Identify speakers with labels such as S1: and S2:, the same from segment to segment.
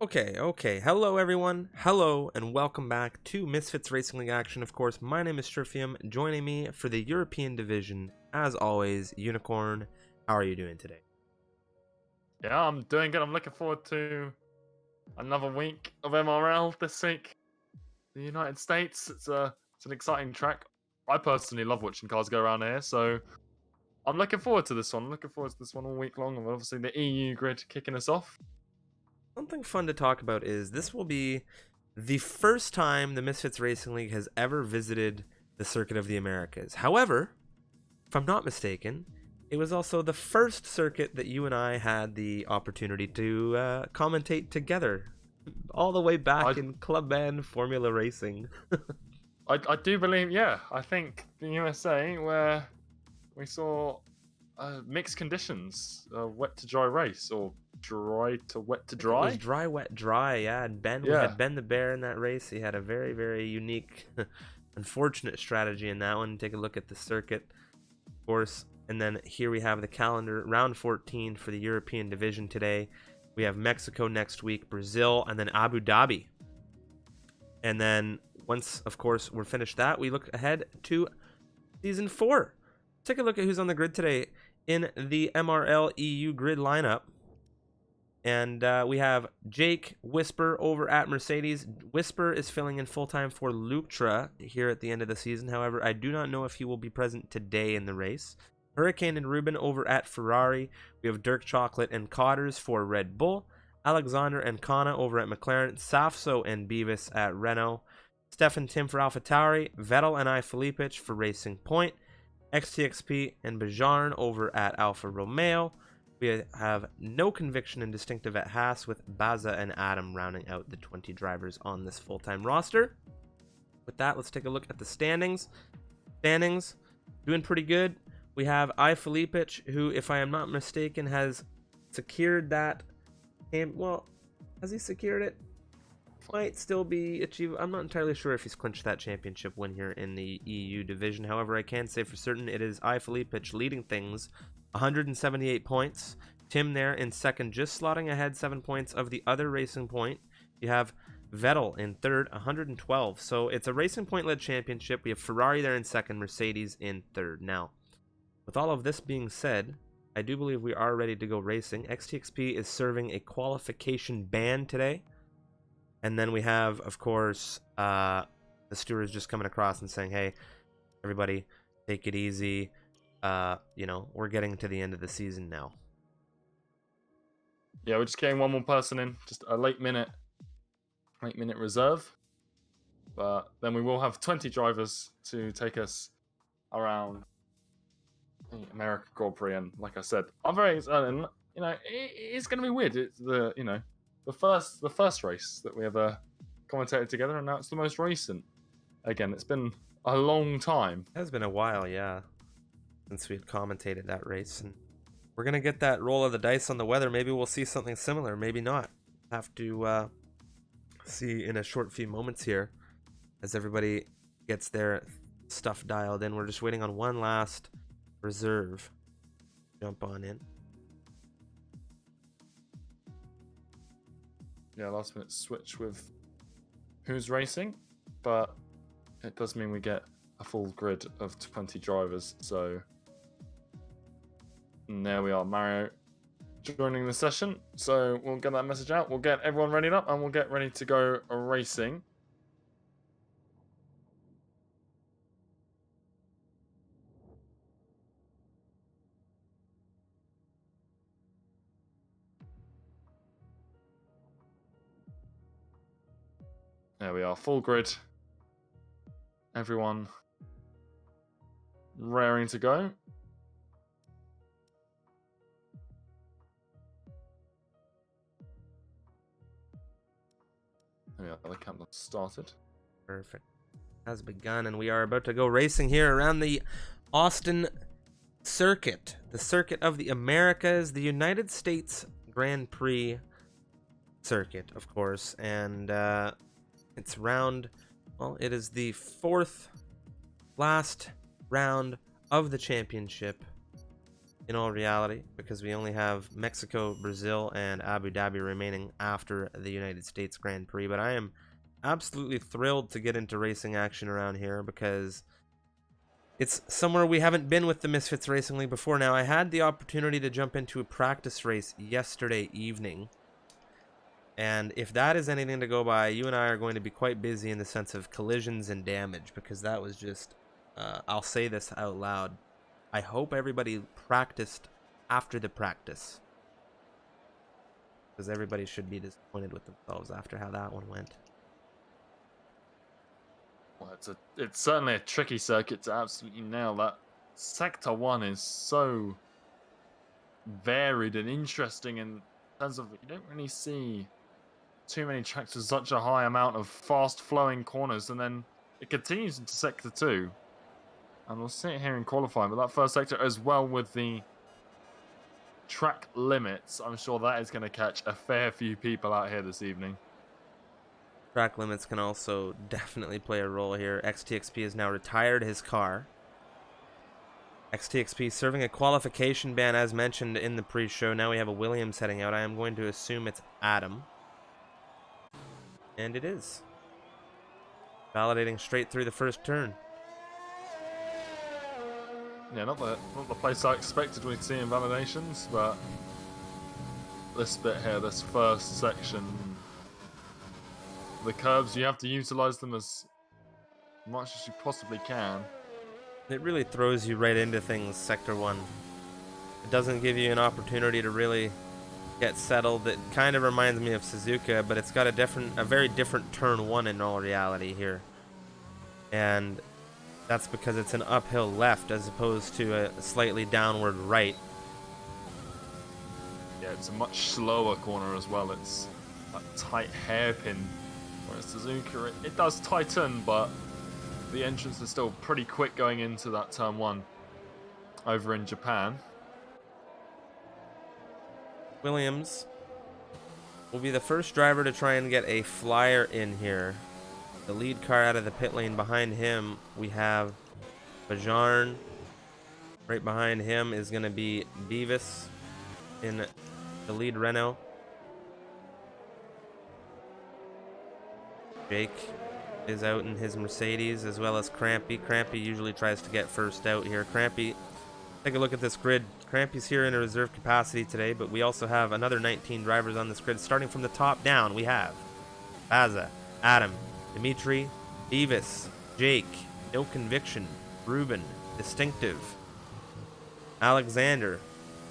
S1: Okay. Hello, everyone. Hello, and welcome back to Misfits Racing League action. Of course, my name is Strifium. Joining me for the European division, as always, Unicorn. How are you doing today?
S2: Yeah, I'm doing good. I'm looking forward to another week of MRL this week. The United States. It's an exciting track. I personally love watching cars go around here, so I'm looking forward to this one. I'm looking forward to this one all week long. And obviously the EU grid kicking us off.
S1: Something fun to talk about is this will be the first time the Misfits Racing League has ever visited the Circuit of the Americas. However, if I'm not mistaken, it was also the first circuit that you and I had the opportunity to commentate together, all the way back
S2: I
S1: in Club Band Formula Racing.
S2: I do believe, yeah. I think the USA where we saw mixed conditions, wet to dry race or dry to wet to
S1: It was
S2: dry.
S1: dry, wet, dry. Yeah, and we
S2: Yeah.
S1: had Ben the Bear in that race. He had a very, very unique, unfortunate strategy in that one. Take a look at the circuit, of course. And then here we have the calendar, round 14 for the European division today. We have Mexico next week, Brazil, and then Abu Dhabi. And then once, of course, we're finished that, we look ahead to season 4. Take a look at who's on the grid today in the MRL EU grid lineup. And we have Jake Whisper over at Mercedes. Whisper is filling in full-time for Lutra here at the end of the season. However, I do not know if he will be present today in the race. Hurricane and Ruben over at Ferrari. We have Dirk Chocolate and Cotters for Red Bull. Alexander and Kana over at McLaren. Safso and Beavis at Renault. Steph and Tim for AlphaTauri. Vettel and Filipich for Racing Point. XTXP and Bajarn over at Alfa Romeo. We have no conviction and distinctive at Haas, with Baza and Adam rounding out the 20 drivers on this full-time roster. With that, let's take a look at the standings. Standings, doing pretty good. We have Filipich, who, if I am not mistaken, has secured that. Well, has he secured it? Might still be achievable. I'm not entirely sure if he's clinched that championship win here in the EU division. However, I can say for certain it is Filipich leading things, 178 points. Tim there in second, just slotting ahead 7 points of the other Racing Point. You have Vettel in third, 112. So it's a Racing Point led championship. We have Ferrari there in second, Mercedes in third. Now, with all of this being said, I do believe we are ready to go racing. XTXP is serving a qualification ban today. And then we have, of course, the stewards just coming across and saying, hey, everybody, take it easy. We're getting to the end of the season now.
S2: Yeah, we're just getting one more person in, just a late minute reserve. But then we will have 20 drivers to take us around the American Grand Prix. And like I said, I'm very excited. It's going to be weird. It's the first race that we ever commentated together, and now it's the most recent. Again, it's been a long time.
S1: It has been a while, yeah, since we had commentated that race, and we're gonna get that roll of the dice on the weather. Maybe we'll see something similar, maybe not. Have to see in a short few moments here as everybody gets their stuff dialed in. We're just waiting on one last reserve. Jump on in.
S2: Yeah, last minute switch with who's racing, but it does mean we get a full grid of 20 drivers. So and there we are, Mario joining the session. So we'll get that message out. We'll get everyone ready up, and we'll get ready to go racing. There we are, full grid. Everyone raring to go. There we are, the countdown started.
S1: Perfect. Has begun, and we are about to go racing here around the Austin circuit, the circuit of the Americas, the United States Grand Prix circuit, of course, and it's round, well, it is the fourth last round of the championship. in all reality, because we only have Mexico, Brazil, and Abu Dhabi remaining after the United States Grand Prix. But I am absolutely thrilled to get into racing action around here because it's somewhere we haven't been with the Misfits Racing League before. Now, I had the opportunity to jump into a practice race yesterday evening, and if that is anything to go by, you and I are going to be quite busy in the sense of collisions and damage, because that was just, I'll say this out loud, I hope everybody practiced after the practice, because everybody should be disappointed with themselves after how that one went.
S2: Well, it's certainly a tricky circuit to absolutely nail. That Sector 1 is so varied and interesting in terms of you don't really see too many tracks with such a high amount of fast-flowing corners, and then it continues into Sector 2. And we'll see it here in qualifying, but that first sector as well with the track limits, I'm sure that is going to catch a fair few people out here this evening.
S1: Track limits can also definitely play a role here. XTXP has now retired his car. XTXP serving a qualification ban as mentioned in the pre-show. Now we have a Williams heading out. I am going to assume it's Adam. And it is. Validating straight through the first turn.
S2: Yeah, not the place I expected we'd see in validations, but this bit here, this first section, the curbs, you have to utilize them as much as you possibly can.
S1: It really throws you right into things, Sector 1. It doesn't give you an opportunity to really get settled. It kind of reminds me of Suzuka, but it's got a very different turn 1 in all reality here. And that's because it's an uphill left as opposed to a slightly downward right.
S2: Yeah, it's a much slower corner as well. It's a tight hairpin. Whereas Suzuka, it does tighten, but the entrance is still pretty quick going into that turn 1 over in Japan.
S1: Williams will be the first driver to try and get a flyer in here. The lead car out of the pit lane. Behind him, we have Bajarn. Right behind him is going to be Beavis in the lead Renault. Jake is out in his Mercedes, as well as Crampy. Crampy usually tries to get first out here. Crampy, take a look at this grid. Crampy's here in a reserve capacity today, but we also have another 19 drivers on this grid. Starting from the top down, we have Baza, Adam, Dimitri, Beavis, Jake, No Conviction, Ruben, Distinctive, Alexander,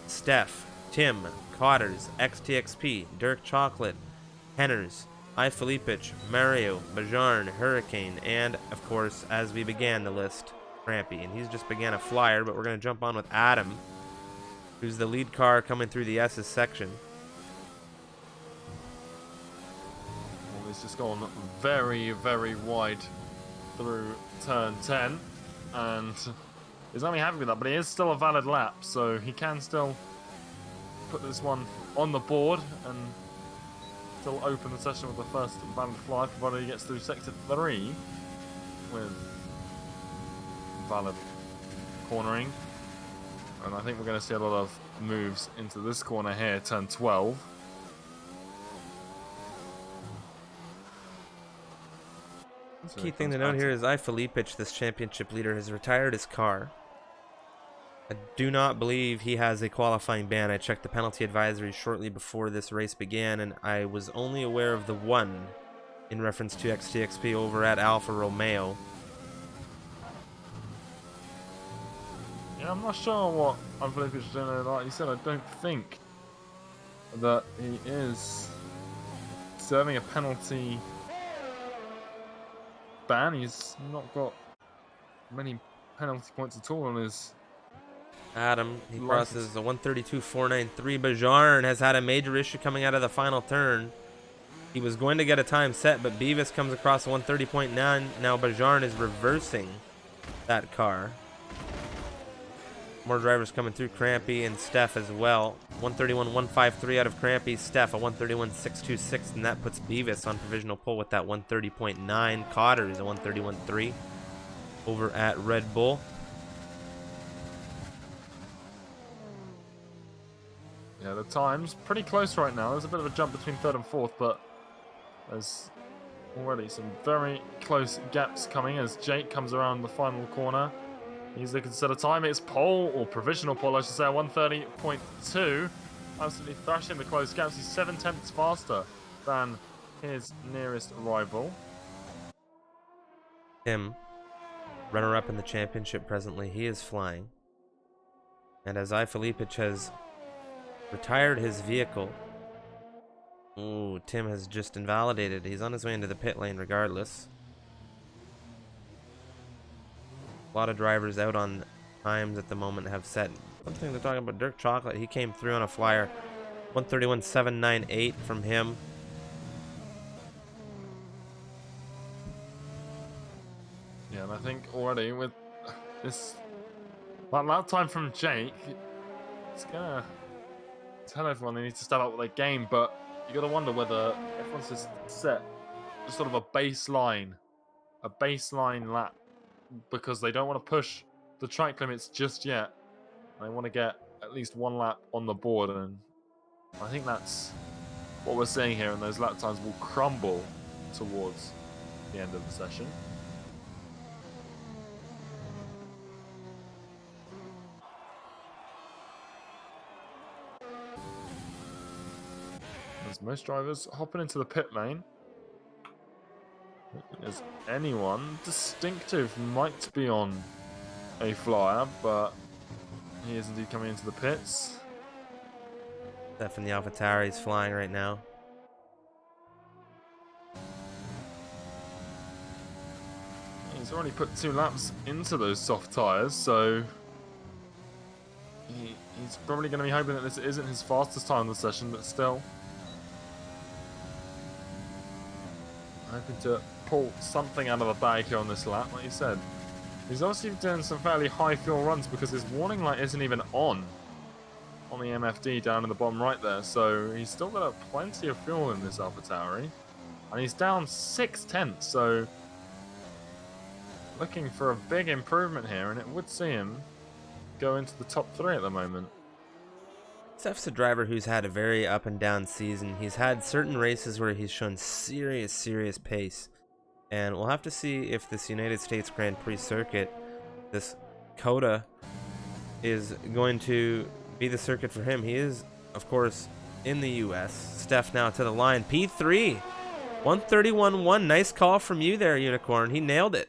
S1: Steph, Tim, Cotters, XTXP, Dirk Chocolate, Henners, iFilipich, Mario, Bajarn, Hurricane, and, of course, as we began the list, Crampy. And he's just began a flyer, but we're going to jump on with Adam, who's the lead car coming through the S's section.
S2: He's just gone very, very wide through turn 10, and he's only happy with that, but it is still a valid lap, so he can still put this one on the board and still open the session with the first valid fly, provided he gets through sector 3 with valid cornering. And I think we're going to see a lot of moves into this corner here, turn 12.
S1: Key thing to note here is iFilipich, this championship leader, has retired his car. I do not believe he has a qualifying ban. I checked the penalty advisory shortly before this race began, and I was only aware of the one in reference to XTXP over at Alfa Romeo.
S2: Yeah, I'm not sure what iFilipich is doing. Like you said, I don't think that he is serving a penalty ban. He's not got many penalty points at all on his
S1: Adam, he crosses a 132.493. Bajarn has had a major issue coming out of the final turn. He was going to get a time set, but Beavis comes across a 130.9. Now Bajarn is reversing that car. More drivers coming through. Crampy and Steph as well. 131.153 out of Crampy. Steph a 131.626, and that puts Beavis on provisional pole with that 130.9. Cotter is a 131.3 over at Red Bull.
S2: Yeah, the time's pretty close right now. There's a bit of a jump between third and fourth, but there's already some very close gaps coming as Jake comes around the final corner. He's looking to set a time. It's pole, or provisional pole, I should say, 1:30.2. Absolutely thrashing the close gaps. He's 7/10 faster than his nearest rival.
S1: Tim, runner-up in the championship presently, he is flying. And as Filipic has retired his vehicle, ooh, Tim has just invalidated. He's on his way into the pit lane regardless. A lot of drivers out on times at the moment have set. One thing they're talking about, Dirk Chocolate, he came through on a flyer. 1:31.798 from him.
S2: Yeah, and I think already with this that time from Jake, it's gonna tell everyone they need to step up with their game, but you gotta wonder whether everyone's just set just sort of a baseline lap because they don't want to push the track limits just yet. They want to get at least one lap on the board, and I think that's what we're seeing here, and those lap times will crumble towards the end of the session. As most drivers hopping into the pit lane. As anyone distinctive might be on a flyer, but he is indeed coming into the pits.
S1: Steph in the AlphaTauri is flying right now.
S2: He's already put 2 laps into those soft tyres, so he's probably going to be hoping that this isn't his fastest time of the session, but still hoping to pull something out of the bag here on this lap, like you said. He's obviously doing some fairly high fuel runs because his warning light isn't even on the MFD down in the bottom right there, so he's still got plenty of fuel in this AlphaTauri, and he's down 6/10, so looking for a big improvement here, and it would see him go into the top 3 at the moment.
S1: Steph's a driver who's had a very up and down season. He's had certain races where he's shown serious pace, and we'll have to see if this United States Grand Prix circuit, this COTA, is going to be the circuit for him. He is, of course, in the US. Steph now to the line. P3, 1:31.1. Nice call from you there, Unicorn. He nailed it.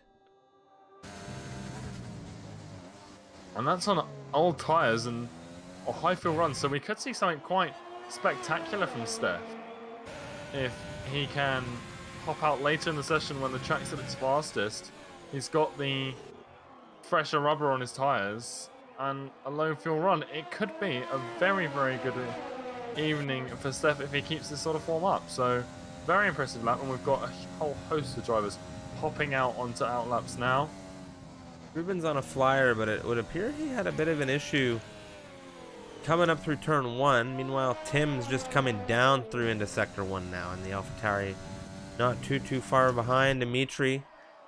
S2: And that's on old tyres and a high fuel run, so we could see something quite spectacular from Steph if he can hop out later in the session when the track's at its fastest. He's got the fresher rubber on his tyres and a low fuel run. It could be a very good evening for Steph if he keeps this sort of form up. So very impressive lap, and we've got a whole host of drivers hopping out onto outlaps now.
S1: Ruben's on a flyer, but it would appear he had a bit of an issue coming up through turn 1. Meanwhile, Tim's just coming down through into sector 1 now, and the AlphaTauri not too far behind. Dimitri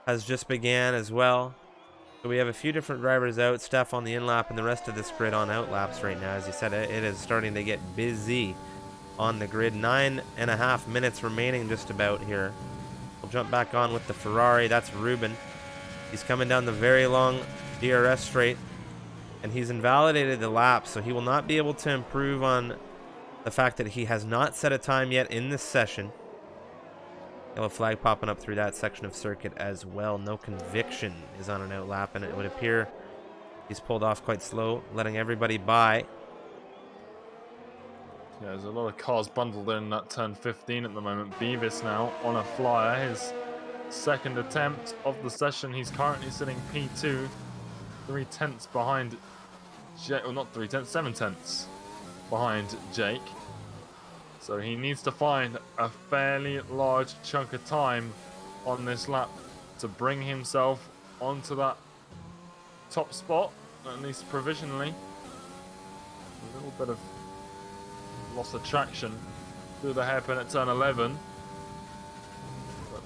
S1: has just began as well. So we have a few different drivers out. Steph on the in-lap and the rest of this grid on outlaps right now. As you said, it is starting to get busy on the grid. 9.5 minutes remaining just about here. We'll jump back on with the Ferrari. That's Ruben. He's coming down the very long DRS straight, and he's invalidated the lap, so he will not be able to improve on the fact that he has not set a time yet in this session. Yellow flag popping up through that section of circuit as well. No conviction is on an outlap, and it would appear he's pulled off quite slow, letting everybody by.
S2: Yeah, there's a lot of cars bundled in that turn 15 at the moment. Beavis now on a flyer, his second attempt of the session. He's currently sitting P2, 3/10 behind Jake, well, not 3/10, 7/10 behind Jake. So he needs to find a fairly large chunk of time on this lap to bring himself onto that top spot, at least provisionally. A little bit of loss of traction through the hairpin at turn 11. But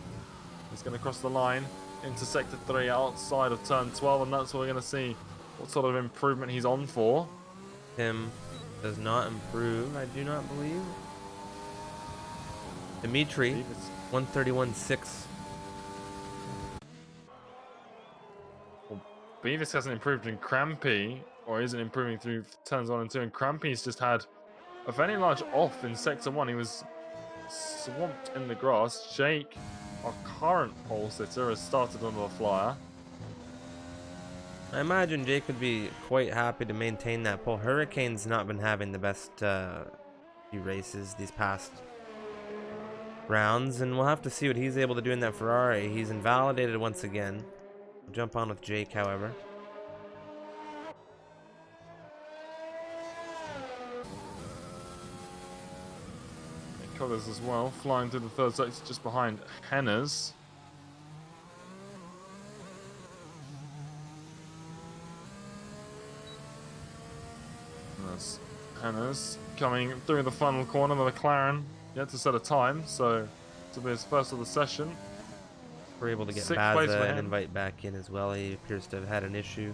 S2: he's going to cross the line into sector 3 outside of turn 12, and that's what we're going to see what sort of improvement he's on for.
S1: Tim Does not improve, I do not believe. Dimitri, 131.6.
S2: Well, Beavis hasn't improved in Crampy, or isn't improving through turns 1 and 2, and Crampy's just had a very large off in Sector 1. He was swamped in the grass. Jake, our current pole sitter, has started on the flyer.
S1: I imagine Jake would be quite happy to maintain that pole. Hurricane's not been having the best few races these past rounds, and we'll have to see what he's able to do in that Ferrari. He's invalidated once again. We'll jump on with Jake, however.
S2: Colours as well, flying through the third sector just behind Henna's. That's Henna's coming through the final corner. The McLaren yet to set a time, so to be his first of the session.
S1: We're able to get
S2: Sixth place for
S1: Baza and
S2: him.
S1: invite back in as well. He appears to have had an issue.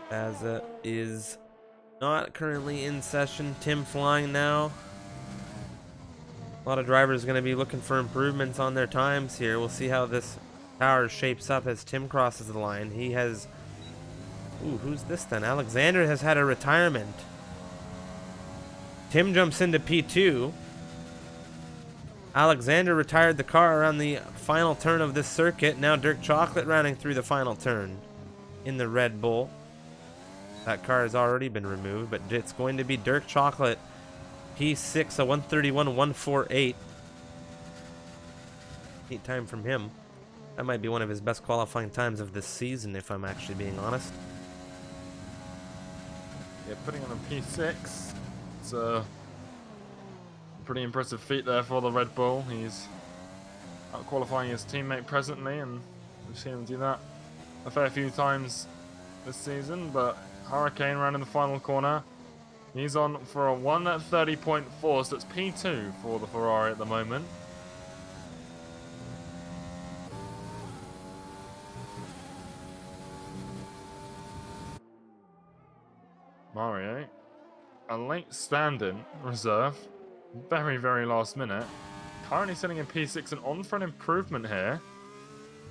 S1: Baza is not currently in session. Tim flying now. A lot of drivers are going to be looking for improvements on their times here. We'll see how this power shapes up as Tim crosses the line. He has... Ooh, who's this then? Alexander has had a retirement. Tim jumps into P2. Alexander retired the car around the final turn of this circuit. Now Dirk Chocolate running through the final turn in the Red Bull. That car has already been removed, but it's going to be Dirk Chocolate. P6, a 131.148. Neat time from him. That might be one of his best qualifying times of this season, if I'm actually being honest.
S2: Yeah, putting on a P6. It's a pretty impressive feat there for the Red Bull. He's out qualifying his teammate presently, and we've seen him do that a fair few times this season. But Hurricane ran in the final corner. He's on for a 130.4, so that's P2 for the Ferrari at the moment. Mario, a late stand-in reserve, very, very last minute. Currently sitting in P6 and on for an improvement here.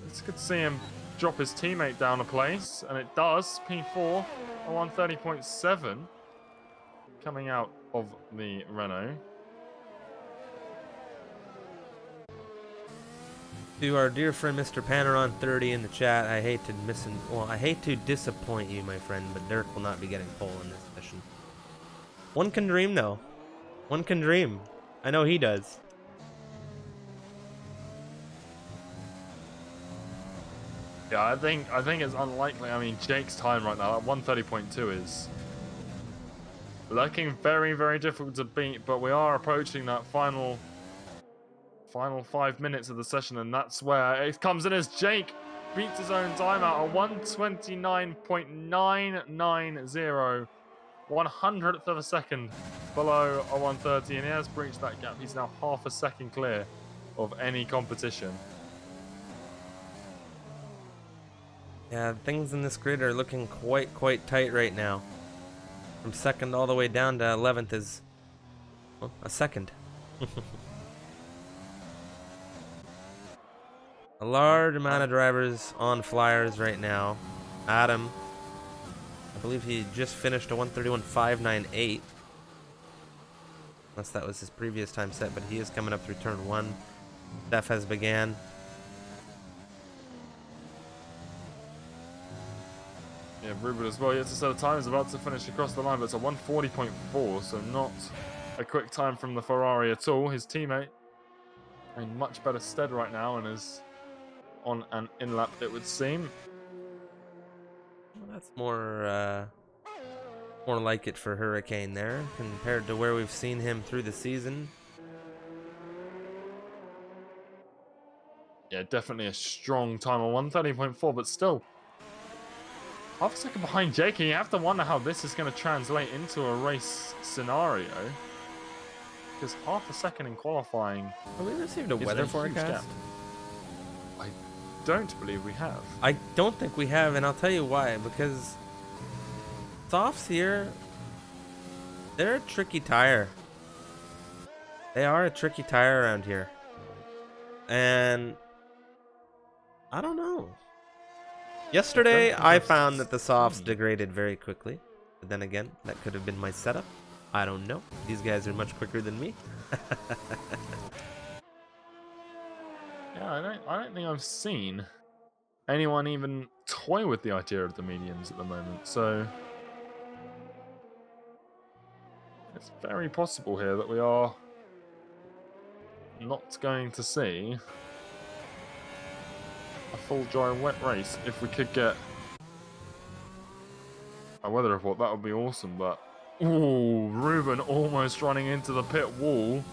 S2: This could see him drop his teammate down a place, and it does. P4, a 130.7 coming out of the Renault.
S1: To our dear friend Mr. Panaron30 in the chat, I hate to disappoint you, my friend, but Dirk will not be getting pole in this session. One can dream, though. One can dream. I know he does.
S2: Yeah, I think it's unlikely. I mean, Jake's time right now at 130.2 is looking very, very difficult to beat, but we are approaching that final 5 minutes of the session, and that's where it comes in as Jake beats his own timeout at 129.990, 100th of a second below a 130, and he has breached that gap. He's now half a second clear of any competition.
S1: Yeah, things in this grid are looking quite tight right now. From second all the way down to 11th is, well, a second. A large amount of drivers on flyers right now. Adam, I believe he just finished a 131.598. Unless that was his previous time set, but he is coming up through turn 1. Steph has began.
S2: Yeah, Ruben as well. Yet to set a time, is about to finish across the line, but it's a 140.4, so not a quick time from the Ferrari at all. His teammate in much better stead right now and is on an in-lap, it would seem.
S1: Well, that's more like it for Hurricane there, compared to where we've seen him through the season.
S2: Yeah, definitely a strong time on 130.4, but still half a second behind Jake, and you have to wonder how this is going to translate into a race scenario. Because half a second in qualifying.
S1: Have we received a weather forecast?
S2: I don't believe we have.
S1: I don't think we have, and I'll tell you why. Because softs here, they're a tricky tire. They are a tricky tire around here. And I don't know. Yesterday, I found that the softs degraded very quickly. But then again, that could have been my setup. I don't know. These guys are much quicker than me.
S2: Yeah, I don't think I've seen anyone even toy with the idea of the mediums at the moment. So it's very possible here that we are not going to see a full dry and wet race. If we could get a weather report, that would be awesome. But ooh, Ruben almost running into the pit wall.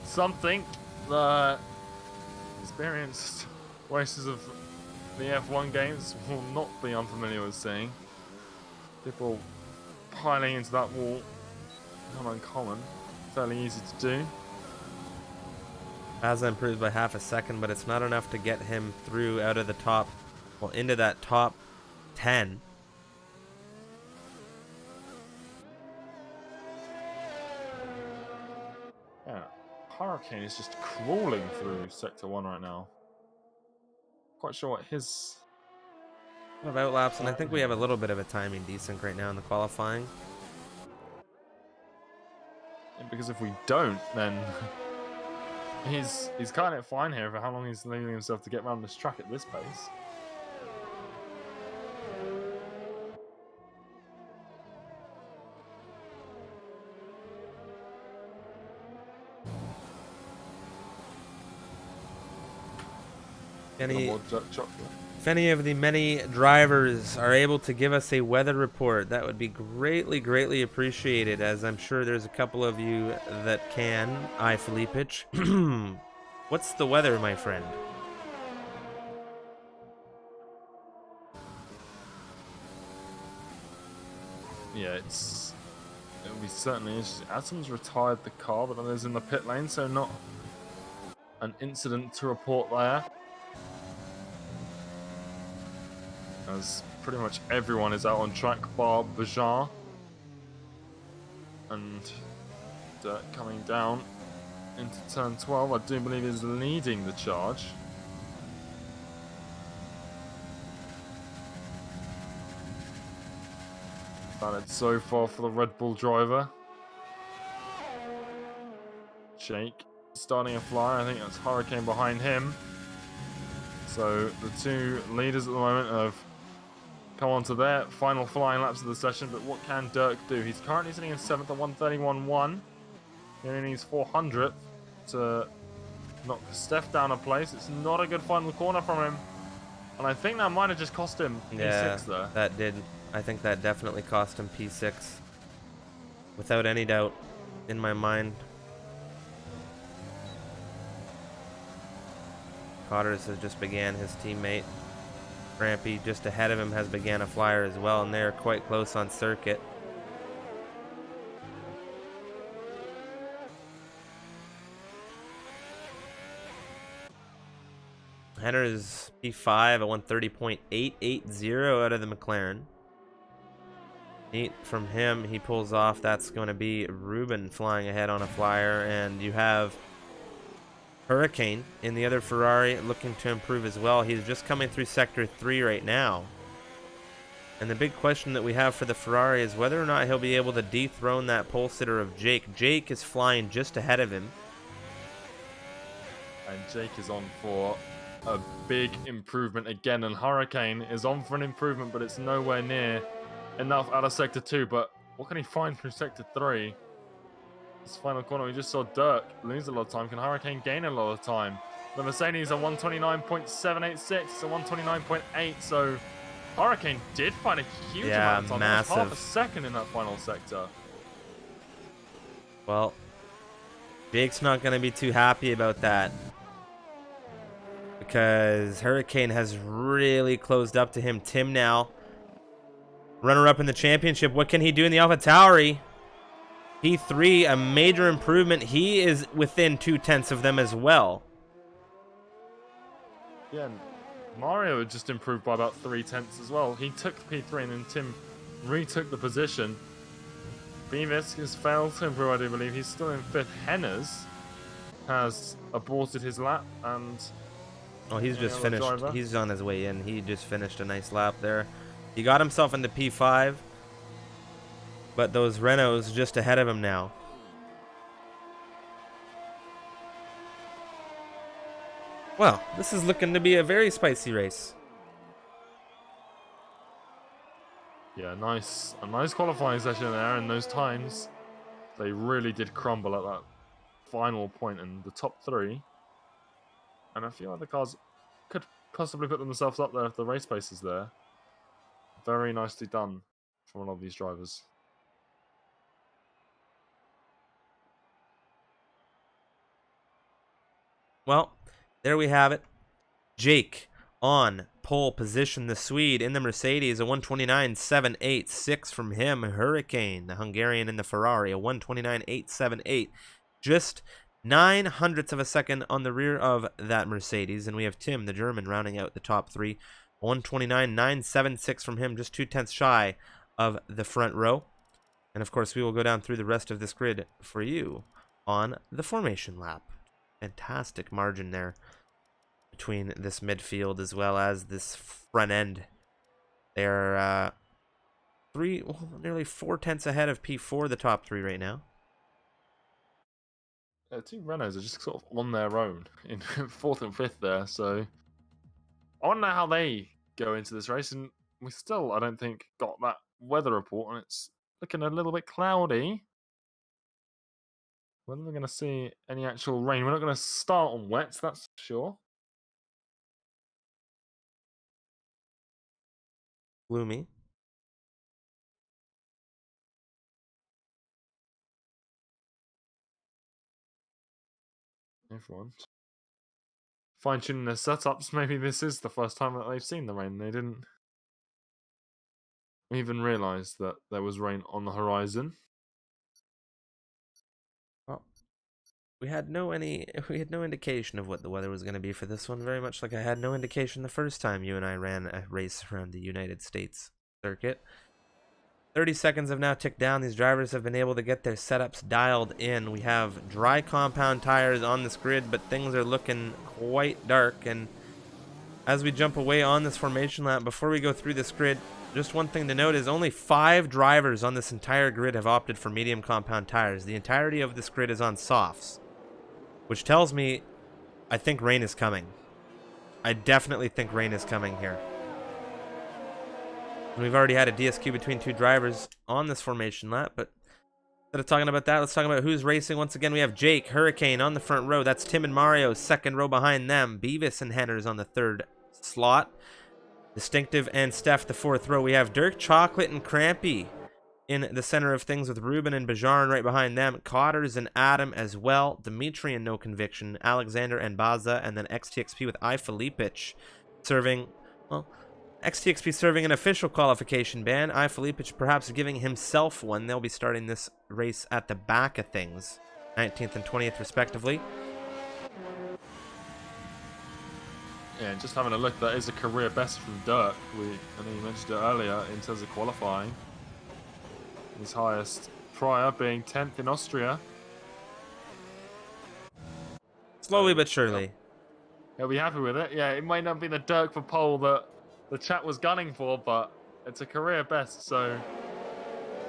S2: Something that experienced racers of the F1 games will not be unfamiliar with seeing. People piling into that wall, not uncommon, fairly easy to do.
S1: Has improved by half a second, but it's not enough to get him through out of the top, well, into that top 10.
S2: Yeah, Hurricane is just crawling through Sector 1 right now. Quite sure what his...
S1: Of outlaps, and I think we have a little bit of a timing desync right now in the qualifying.
S2: Because if we don't, then he's kind of fine here for how long he's leaving himself to get around this track at this pace.
S1: If any of the many drivers are able to give us a weather report, that would be greatly appreciated, as I'm sure there's a couple of you that can. Filipich. What's the weather, my friend?
S2: Yeah, it'll be certainly interesting. Atom's retired the car, but then there's in the pit lane, so not an incident to report there. As pretty much everyone is out on track, bar Bajar. And Dirt coming down into turn 12, I do believe is leading the charge. Valid so far for the Red Bull driver. Jake starting a flyer, I think that's Hurricane behind him. So the two leaders at the moment have come on to their final flying laps of the session, but what can Dirk do? He's currently sitting in 7th at 131.1. He only needs 400th to knock Steph down a place. It's not a good final corner from him. And I think that might have just cost him P6 there.
S1: That did. I think that definitely cost him P6. Without any doubt in my mind. Cotters has just began his teammate. Rampy just ahead of him has began a flyer as well, and they're quite close on circuit. Henner is P5 at 130.880 out of the McLaren. Neat from him, he pulls off. That's going to be Ruben flying ahead on a flyer, and you have Hurricane in the other Ferrari looking to improve as well. He's just coming through Sector 3 right now. And the big question that we have for the Ferrari is whether or not he'll be able to dethrone that pole sitter of Jake. Jake is flying just ahead of him.
S2: And Jake is on for a big improvement again. And Hurricane is on for an improvement, but it's nowhere near enough out of Sector 2. But what can he find through Sector 3? This final corner, we just saw Dirk lose a lot of time. Can Hurricane gain a lot of time? The Mercedes are 129.786, so 129.8. So Hurricane did find a huge amount of time.
S1: Massive.
S2: That was half a second in that final sector.
S1: Well, Jake's not going to be too happy about that, because Hurricane has really closed up to him. Tim now, runner-up in the championship. What can he do in the AlphaTauri? P3, a major improvement. He is within 0.2 of them as well.
S2: Yeah, Mario just improved by about 0.3 as well. He took P3 and then Tim retook the position. Beavis has failed to improve, I do believe. He's still in 5th. Henners has aborted his lap, and
S1: Oh, he's just
S2: other
S1: finished.
S2: driver?
S1: He's on his way in. He just finished a nice lap there. He got himself into P5, but those Renaults just ahead of him now. Well, this is looking to be a very spicy race.
S2: Yeah, a nice qualifying session there, and those times, they really did crumble at that final point in the top 3. And I feel like the cars could possibly put themselves up there if the race pace is there. Very nicely done from a lot of these drivers.
S1: Well, there we have it. Jake on pole position, the Swede in the Mercedes, a 129.786 from him. Hurricane, the Hungarian in the Ferrari, a 129.878. Just 0.09 of a second on the rear of that Mercedes. And we have Tim, the German, rounding out the top 3. 129.976 from him, just 0.2 shy of the front row. And of course, we will go down through the rest of this grid for you on the formation lap. Fantastic margin there between this midfield as well as this front end. They're nearly 0.4 ahead of P4, the top 3 right now.
S2: 2 Renaults are just sort of on their own in 4th and 5th there, so I want to know how they go into this race, and we still, I don't think, got that weather report, and it's looking a little bit cloudy. Whether we're going to see any actual rain. We're not going to start on wet, that's for sure.
S1: Gloomy.
S2: Everyone fine-tuning their setups. Maybe this is the first time that they've seen the rain. They didn't even realise that there was rain on the horizon.
S1: Well, we had no indication of what the weather was going to be for this one. Very much like I had no indication the first time you and I ran a race around the United States circuit. 30 seconds have now ticked down. These drivers have been able to get their setups dialed in. We have dry compound tires on this grid, but things are looking quite dark. And as we jump away on this formation lap, before we go through this grid, just one thing to note is only 5 drivers on this entire grid have opted for medium compound tires. The entirety of this grid is on softs, which tells me I think rain is coming. I definitely think rain is coming here. We've already had a DSQ between 2 drivers on this formation lap, but instead of talking about that, let's talk about who's racing. Once again, we have Jake, Hurricane on the front row. That's Tim and Mario, second row behind them. Beavis and Henners on the 3rd slot. Distinctive and Steph, the 4th row. We have Dirk, Chocolate, and Crampy in the center of things with Ruben and Bajarn right behind them. Cotters and Adam as well. Dimitri and No Conviction. Alexander and Baza, and then XTXP with iFilipich serving, well, XTXP serving an official qualification ban. iFilipich perhaps giving himself one. They'll be starting this race at the back of things, 19th and 20th respectively.
S2: Yeah, just having a look, that is a career best from Dirk. I know you mentioned it earlier in terms of qualifying. His highest prior being 10th in Austria.
S1: Slowly but surely.
S2: He'll be happy with it. Yeah, it might not be the Dirk for pole that the chat was gunning for, but it's a career best, so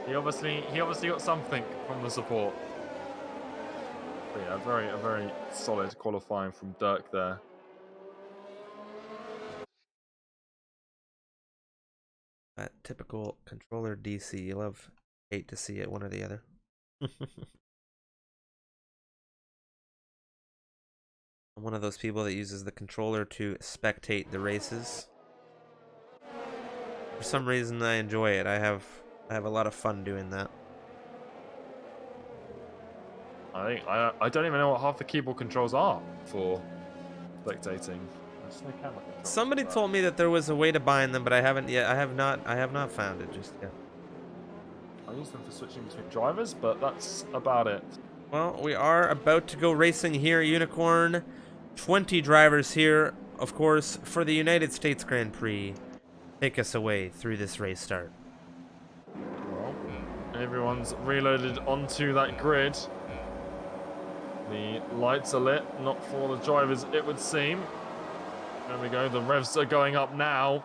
S2: he obviously got something from the support. But yeah, a very solid qualifying from Dirk there.
S1: That typical controller DC. You hate to see it, one or the other. I'm one of those people that uses the controller to spectate the races. For some reason, I enjoy it. I have a lot of fun doing that.
S2: I don't even know what half the keyboard controls are for spectating.
S1: Somebody told me that there was a way to bind them, but I haven't yet. I have not found it just yet.
S2: I use them for switching between drivers, but that's about it.
S1: Well, we are about to go racing here, Unicorn. 20 drivers here, of course, for the United States Grand Prix. Take us away through this race start.
S2: Everyone's reloaded onto that grid. The lights are lit, not for the drivers, it would seem. There we go, the revs are going up now.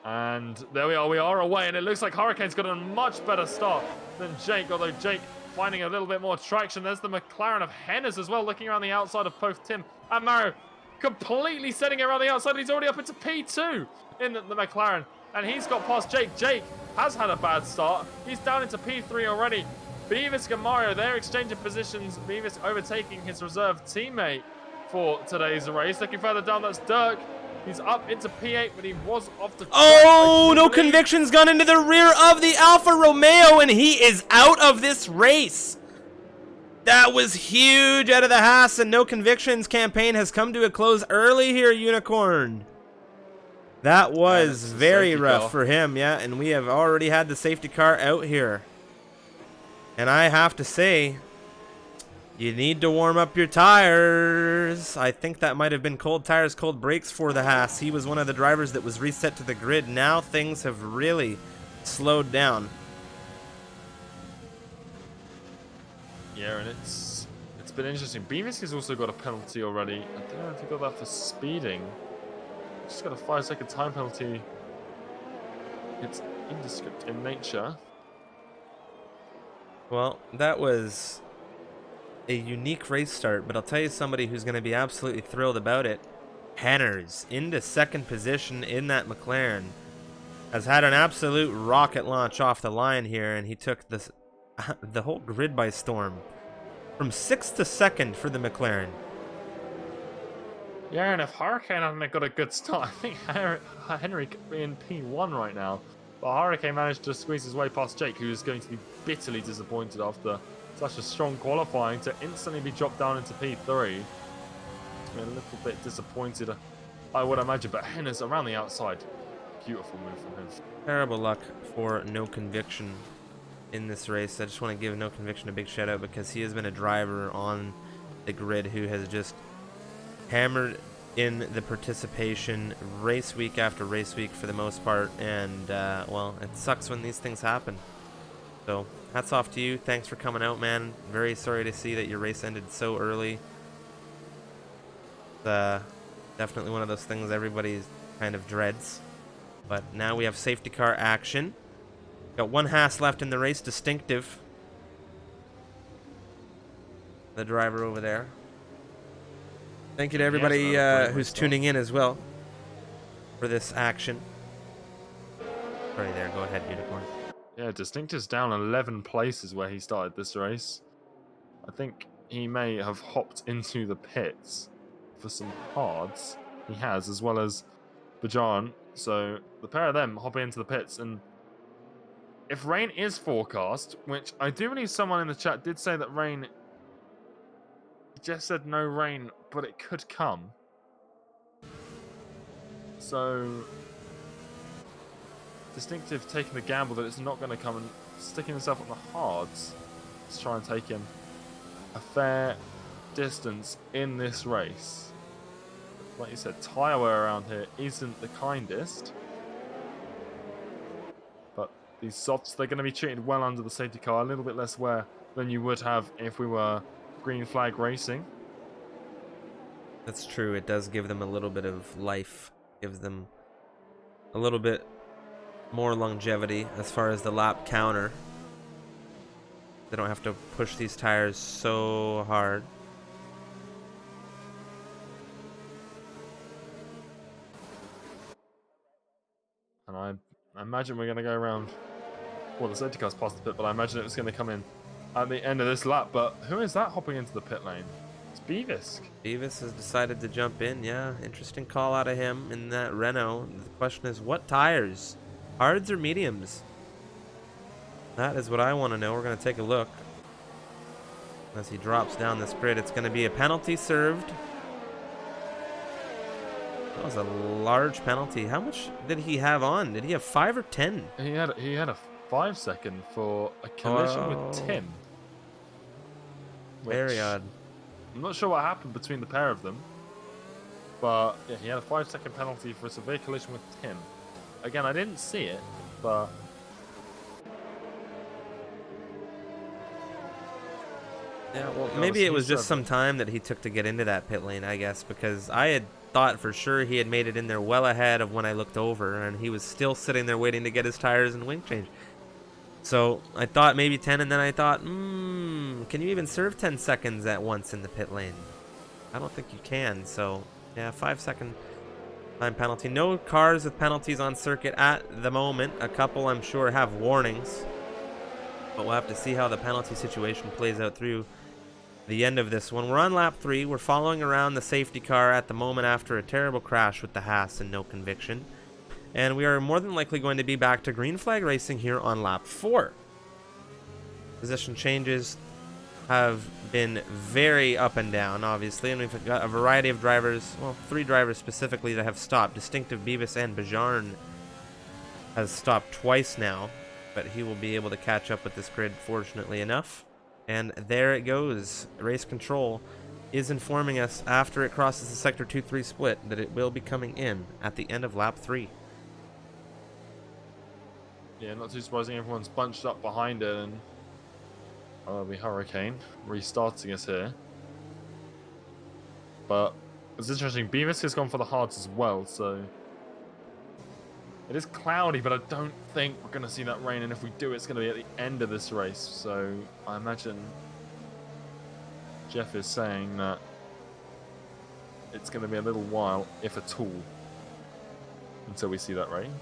S2: And there we are away, and it looks like Hurricane's got a much better start than Jake, although Jake finding a little bit more traction. There's the McLaren of Hennes as well, looking around the outside of both Tim and Mario, completely setting it around the outside. He's already up into P2 in the McLaren, and he's got past Jake. Jake has had a bad start. He's down into P3 already. Beavis and Mario, they're exchanging positions. Beavis overtaking his reserve teammate for today's race. Looking further down, that's Dirk. He's up into P8, but he was off the track.
S1: Oh, no conviction's gone into the rear of the Alfa Romeo, and he is out of this race. That was huge out of the Haas, and no convictions campaign has come to a close early here, Unicorn. That was very rough for him, yeah, and we have already had the safety car out here. And I have to say, you need to warm up your tires. I think that might have been cold tires, cold brakes for the Haas. He was one of the drivers that was reset to the grid. Now things have really slowed down.
S2: Yeah, and it's been interesting. Beavis has also got a penalty already. I don't know if he got that for speeding. Just got a 5-second time penalty. It's indescript in nature.
S1: Well, that was a unique race start, but I'll tell you somebody who's going to be absolutely thrilled about it. Hennes into second position in that McLaren. Has had an absolute rocket launch off the line here, and he took this the whole grid by storm. From 6th to 2nd for the McLaren.
S2: Yeah, and if Hurricane hadn't got a good start, I think Henry could be in P1 right now. But Hurricane managed to squeeze his way past Jake, who is going to be bitterly disappointed after such a strong qualifying to instantly be dropped down into P3. A little bit disappointed, I would imagine, but Hennes around the outside. Beautiful move from him.
S1: Terrible luck for No Conviction in this race. I just want to give No Conviction a big shout out because he has been a driver on the grid who has just hammered in the participation race week after race week for the most part, and well, it sucks when these things happen. So hats off to you. Thanks for coming out, man. Very sorry to see that your race ended so early. Definitely one of those things everybody kind of dreads. But now we have safety car action. Got one Haas left in the race. Distinctive, the driver over there. Thank you to everybody who's tuning in as well for this action. Sorry there, go ahead, Unicorn.
S2: Yeah, Distinctive's down 11 places where he started this race. I think he may have hopped into the pits for some hards. He has, as well as Bajan. So the pair of them hop into the pits, and if rain is forecast, which I do believe someone in the chat did say that rain, just said no rain, but it could come. So Distinctive taking the gamble that it's not going to come and sticking himself on the hards to try and take him a fair distance in this race. Like you said, tyre wear around here isn't the kindest. But these softs, they're going to be treated well under the safety car. A little bit less wear than you would have if we were green flag racing.
S1: That's true. It does give them a little bit of life. Gives them a little bit more longevity as far as the lap counter. They don't have to push these tires so hard.
S2: And I imagine we're going to go around. Well, the safety car's past the pit, but I imagine it was going to come in at the end of this lap. But who is that hopping into the pit lane? It's Beavis.
S1: Beavis has decided to jump in. Yeah, interesting call out of him in that Renault. The question is, what tires? Hards or mediums? That is what I want to know. We're going to take a look. As he drops down this grid, it's going to be a penalty served. That was a large penalty. How much did he have on? Did he have 5 or 10?
S2: He had a 5-second for a collision with Tim.
S1: Very odd.
S2: I'm not sure what happened between the pair of them, but yeah, he had a 5-second penalty for a severe collision with Tim. Again, I didn't see it, but
S1: Yeah, well,
S2: Regardless,
S1: maybe it
S2: he's
S1: was just
S2: served
S1: some
S2: it.
S1: time that he took to get into that pit lane, I guess, because I had thought for sure he had made it in there well ahead of when I looked over, and he was still sitting there waiting to get his tires and wing change. So I thought maybe 10, and then I thought, can you even serve 10 seconds at once in the pit lane? I don't think you can, so yeah, 5-second time penalty. No cars with penalties on circuit at the moment. A couple, I'm sure, have warnings, but we'll have to see how the penalty situation plays out through the end of this one. We're on lap 3. We're following around the safety car at the moment after a terrible crash with the Haas and no conviction. And we are more than likely going to be back to green flag racing here on lap 4. Position changes have been very up and down, obviously, and we've got a variety of drivers, well, 3 drivers specifically that have stopped. Distinctive Beavis and Bajarn has stopped twice now, but he will be able to catch up with this grid, fortunately enough. And there it goes. Race control is informing us after it crosses the sector 2-3 split that it will be coming in at the end of lap 3.
S2: Yeah, not too surprising. Everyone's bunched up behind it, and there'll be Hurricane restarting us here. But it's interesting. Beavis has gone for the hards as well, so it is cloudy, but I don't think we're going to see that rain, and if we do, it's going to be at the end of this race. So I imagine Jeff is saying that it's going to be a little while, if at all, until we see that rain.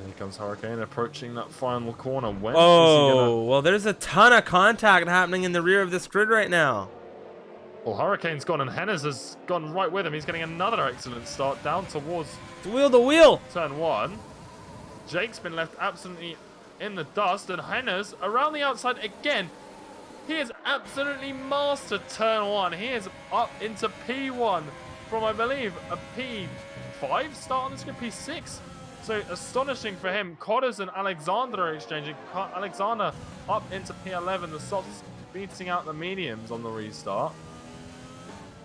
S2: Here comes Hurricane approaching that final corner. When is he gonna...
S1: Well, there's a ton of contact happening in the rear of this grid right now.
S2: Well, Hurricane's gone and Hennes has gone right with him. He's getting another excellent start down towards
S1: Wheel to wheel.
S2: turn 1. Jake's been left absolutely in the dust, and Hennes around the outside again. He has absolutely mastered turn 1. He is up into P1 from, I believe, a P5 start on this grid, P6. So astonishing for him. Cotters and Alexander are exchanging. Alexander up into P11. The softs beating out the mediums on the restart.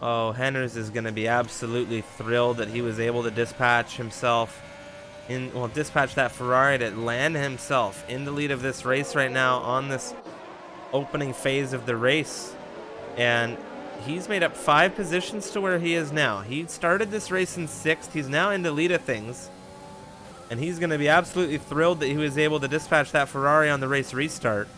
S1: Oh, Henners is going to be absolutely thrilled that he was able to dispatch himself dispatch that Ferrari to land himself in the lead of this race right now on this opening phase of the race. And he's made up 5 positions to where he is now. He started this race in 6th. He's now in the lead of things. And he's going to be absolutely thrilled that he was able to dispatch that Ferrari on the race restart.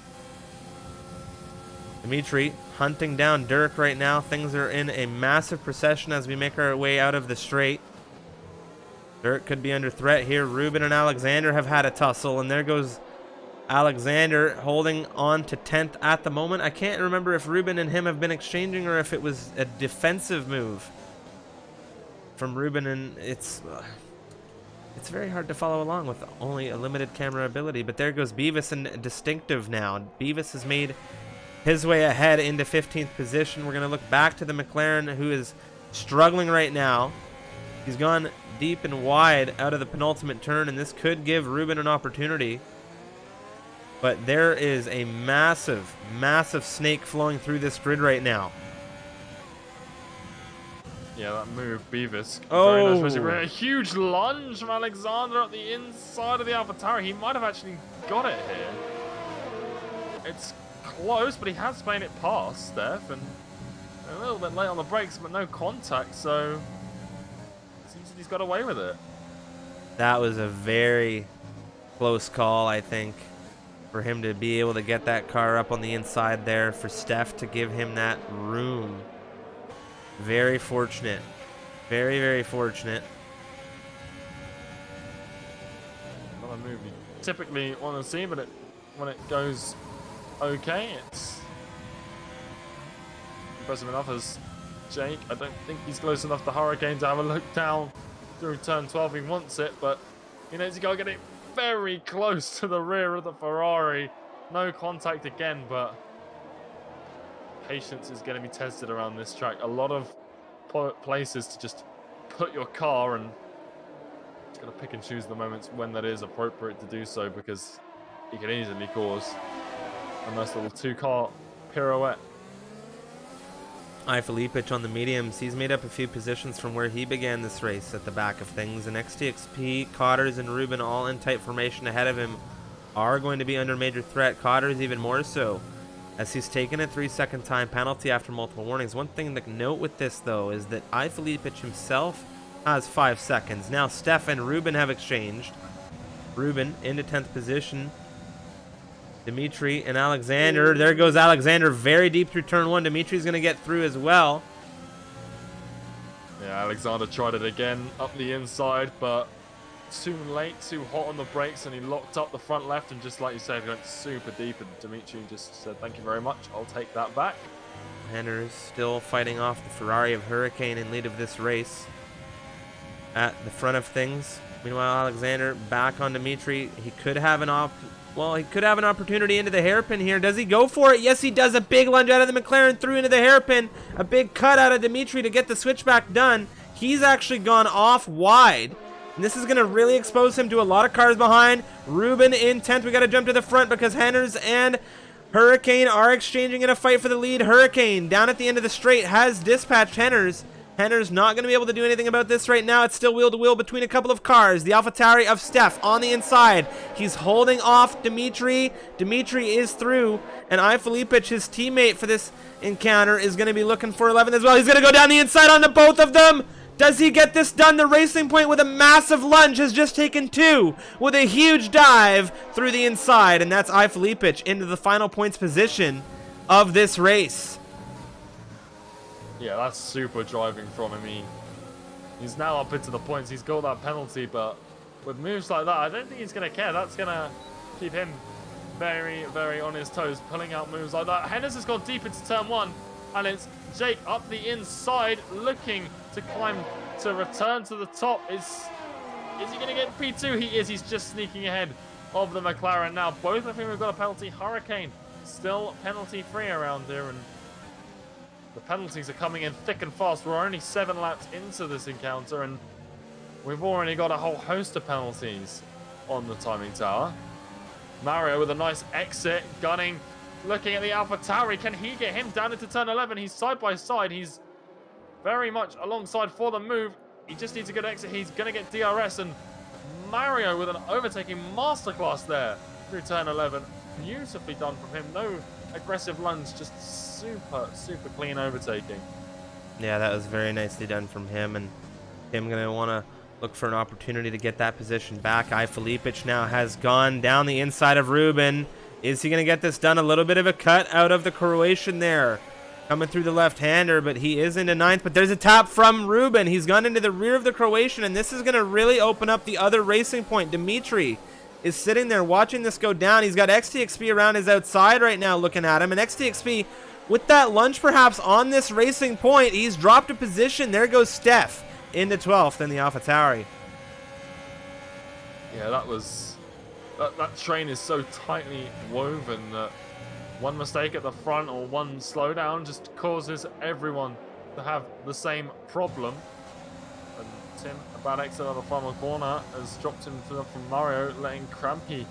S1: Dimitri hunting down Dirk right now. Things are in a massive procession as we make our way out of the straight. Dirk could be under threat here. Ruben and Alexander have had a tussle, and there goes Alexander holding on to 10th at the moment. I can't remember if Ruben and him have been exchanging or if it was a defensive move from Ruben, and it's very hard to follow along with only a limited camera ability. But there goes Beavis and Distinctive now. Beavis has made his way ahead into 15th position. We're going to look back to the McLaren, who is struggling right now. He's gone deep and wide out of the penultimate turn, and this could give Ruben an opportunity. But there is a massive, massive snake flowing through this grid right now.
S2: Yeah, that move, Beavis.
S1: Oh.
S2: Very nice. A huge lunge from Alexander at the inside of the AlphaTauri. He might have actually got it here. It's close, but he has made it past Steph, and a little bit late on the brakes, but no contact, so it seems that he's got away with it.
S1: That was a very close call, I think, for him to be able to get that car up on the inside there, for Steph to give him that room. Very fortunate. Very, very fortunate.
S2: Another move you typically want to see, but when it goes okay, it's impressive enough as Jake. I don't think he's close enough to Hurricane to have a look down through turn 12. He wants it, but he knows he's got to get it very close to the rear of the Ferrari. No contact again, but patience is going to be tested around this track. A lot of places to just put your car, and it's going to pick and choose the moments when that is appropriate to do so, because you can easily cause a nice little 2-car pirouette.
S1: Filipich on the mediums. He's made up a few positions from where he began this race at the back of things. And XTXP, Cotters, and Ruben all in tight formation ahead of him are going to be under major threat. Cotters even more so, as he's taken a 3-second time penalty after multiple warnings. One thing to note with this, though, is that Filipich himself has 5 seconds. Now Steph and Ruben have exchanged. Ruben into 10th position. Dimitri and Alexander. There goes Alexander very deep through turn 1. Dimitri's going to get through as well.
S2: Yeah, Alexander tried it again up the inside, but too late, too hot on the brakes, and he locked up the front left, and just like you said, went super deep, and Dimitri just said, thank you very much, I'll take that back.
S1: Henner's still fighting off the Ferrari of Hurricane in lead of this race at the front of things. Meanwhile, Alexander back on Dimitri. He could have an opportunity into the hairpin here. Does he go for it? Yes, he does. A big lunge out of the McLaren through into the hairpin. A big cut out of Dimitri to get the switchback done. He's actually gone off wide. And this is going to really expose him to a lot of cars behind. Ruben in 10th. We got to jump to the front because Henners and Hurricane are exchanging in a fight for the lead. Hurricane down at the end of the straight has dispatched Henners. Henner's not going to be able to do anything about this right now. It's still wheel-to-wheel between a couple of cars. The AlphaTauri of Steph on the inside. He's holding off Dimitri. Dimitri is through. And Filipich, his teammate for this encounter, is going to be looking for 11th as well. He's going to go down the inside onto both of them. Does he get this done? The Racing Point with a massive lunge has just taken 2 with a huge dive through the inside. And that's Filipich into the final points position of this race.
S2: Yeah, that's super driving from him. He's now up into the points. He's got that penalty, but with moves like that, I don't think he's going to care. That's going to keep him very, very on his toes, pulling out moves like that. Henners has gone deep into turn 1, and it's Jake up the inside, looking to climb, to return to the top. Is he going to get P2? He is. He's just sneaking ahead of the McLaren now. Both of them have got a penalty. Hurricane still penalty-free around here, and the penalties are coming in thick and fast. We're only 7 laps into this encounter, and we've already got a whole host of penalties on the timing tower. Mario with a nice exit, gunning, looking at the AlphaTauri. Can he get him down into turn 11? He's side by side. He's very much alongside for the move. He just needs a good exit. He's going to get DRS, and Mario with an overtaking masterclass there through turn 11. Beautifully done from him. No aggressive lunge, just super clean overtaking.
S1: Yeah, that was very nicely done from him, and him going to want to look for an opportunity to get that position back. Filipich now has gone down the inside of Ruben. Is he going to get this done? A little bit of a cut out of the Croatian there, coming through the left-hander, but he is into 9th. But there's a tap from Ruben. He's gone into the rear of the Croatian, and this is going to really open up the other Racing Point. Dimitri is sitting there watching this go down. He's got XTXP around his outside right now looking at him, and XTXP with that lunge perhaps on this Racing Point, he's dropped a position. There goes Steph into 12th in the AlphaTauri.
S2: Yeah, that train is so tightly woven that one mistake at the front or one slowdown just causes everyone to have the same problem. And Tim, a bad exit out of the final corner, has dropped him from Mario, letting Crampy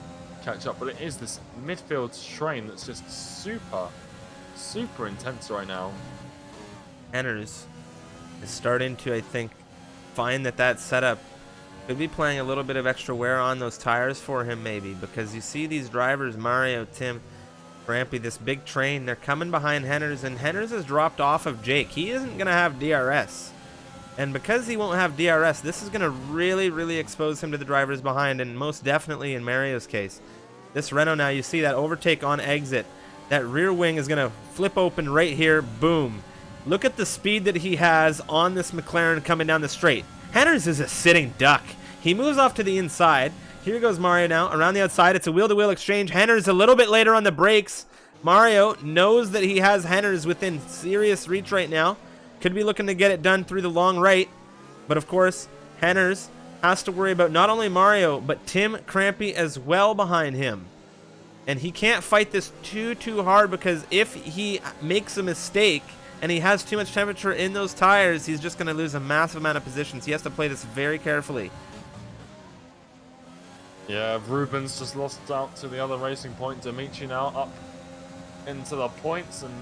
S2: catch up. But it is this midfield train that's just super intense right now.
S1: Henners is starting to, I think, find that setup could be playing a little bit of extra wear on those tires for him, maybe, because you see these drivers, Mario, Tim, Crampy, this big train, they're coming behind Henners, and Henners has dropped off of Jake. He isn't going to have DRS. And because he won't have DRS, this is going to really expose him to the drivers behind, and most definitely in Mario's case. This Renault now, you see that overtake on exit. That rear wing is going to flip open right here. Boom. Look at the speed that he has on this McLaren coming down the straight. Henners is a sitting duck. He moves off to the inside. Here goes Mario now around the outside. It's a wheel-to-wheel exchange. Henners a little bit later on the brakes. Mario knows that he has Henners within serious reach right now. Could be looking to get it done through the long right. But of course, Henners has to worry about not only Mario, but Tim Crampy as well behind him. And he can't fight this too hard, because if he makes a mistake and he has too much temperature in those tires, he's just going to lose a massive amount of positions. He has to play this very carefully.
S2: Yeah, Ruben's just lost out to the other Racing Point. Dimitri now up into the points, and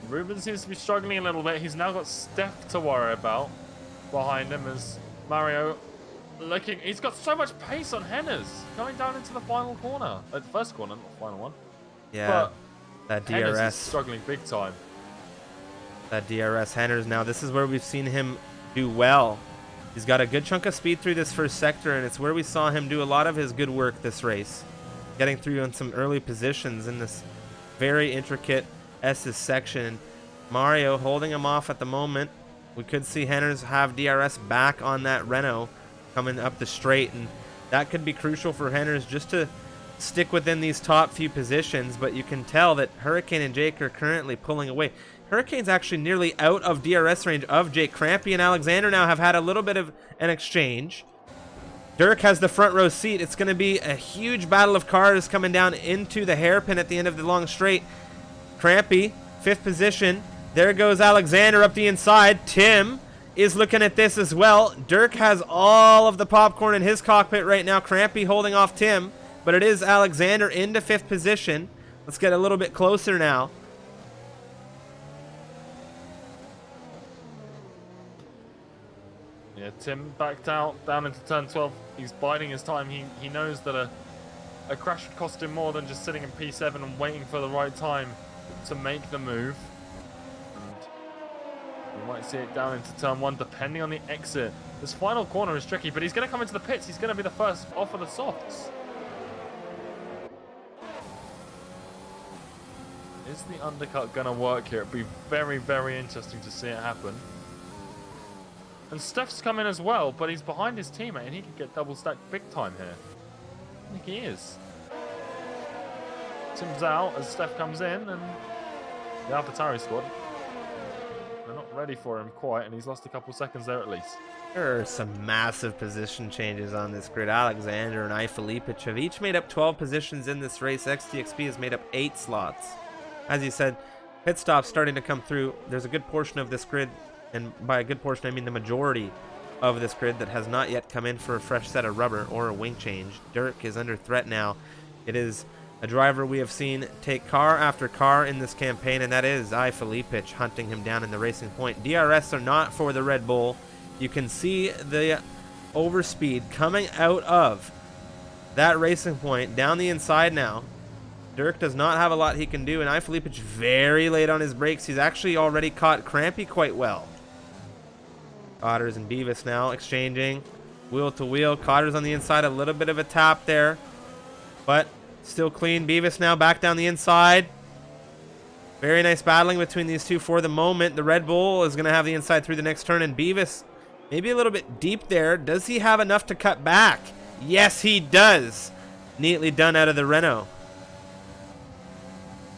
S2: Ruben seems to be struggling a little bit. He's now got Steph to worry about behind him as Mario looking. He's got so much pace on Hennes going down into the final corner. The first corner, not the final one.
S1: Yeah,
S2: but
S1: that
S2: Hennes
S1: DRS.
S2: is struggling big time.
S1: That DRS Hennes now. This is where we've seen him do well. He's got a good chunk of speed through this first sector, and it's where we saw him do a lot of his good work this race. Getting through on some early positions in this very intricate S's section. Mario holding him off at the moment. We could see Hennes have DRS back on that Renault coming up the straight, and that could be crucial for Hennes just to stick within these top few positions, but you can tell that Hurricane and Jake are currently pulling away. Hurricane's actually nearly out of DRS range of Jake. Crampy and Alexander now have had a little bit of an exchange. Dirk has the front row seat. It's going to be a huge battle of cars coming down into the hairpin at the end of the long straight. Crampy, 5th position. There goes Alexander up the inside. Tim is looking at this as well. Dirk has all of the popcorn in his cockpit right now. Crampy holding off Tim, but it is Alexander into 5th position. Let's get a little bit closer now.
S2: Yeah, Tim backed out down into turn 12. He's biding his time. He knows that a crash would cost him more than just sitting in P7 and waiting for the right time to make the move. And we might see it down into turn 1 depending on the exit. This final corner is tricky, but he's going to come into the pits. He's going to be the first off of the softs. Is the undercut going to work here? It'd be very, very interesting to see it happen. And Steph's come in as well, but he's behind his teammate and he could get double stacked big time here. I think he is. Tim's out as Steph comes in, and the AlphaTauri squad, they're not ready for him quite, and he's lost a couple seconds there at least.
S1: There are some massive position changes on this grid. Alexander and iFilipic have each made up 12 positions in this race. XTXP has made up 8 slots. As you said, pit stops starting to come through. There's a good portion of this grid, and by a good portion I mean the majority of this grid, that has not yet come in for a fresh set of rubber or a wing change. Dirk is under threat now. It is a driver we have seen take car after car in this campaign, and that is iFilipic hunting him down in the racing point. DRS are not for the Red Bull. You can see the overspeed coming out of that racing point down the inside now. Dirk does not have a lot he can do, and iFilipic very late on his brakes. He's actually already caught Crampy quite well. Cotters and Beavis now exchanging wheel to wheel. Cotters on the inside, a little bit of a tap there, but still clean. Beavis now back down the inside. Very nice battling between these two for the moment. The Red Bull is going to have the inside through the next turn, and Beavis maybe a little bit deep there. Does he have enough to cut back? Yes, he does. Neatly done out of the Renault.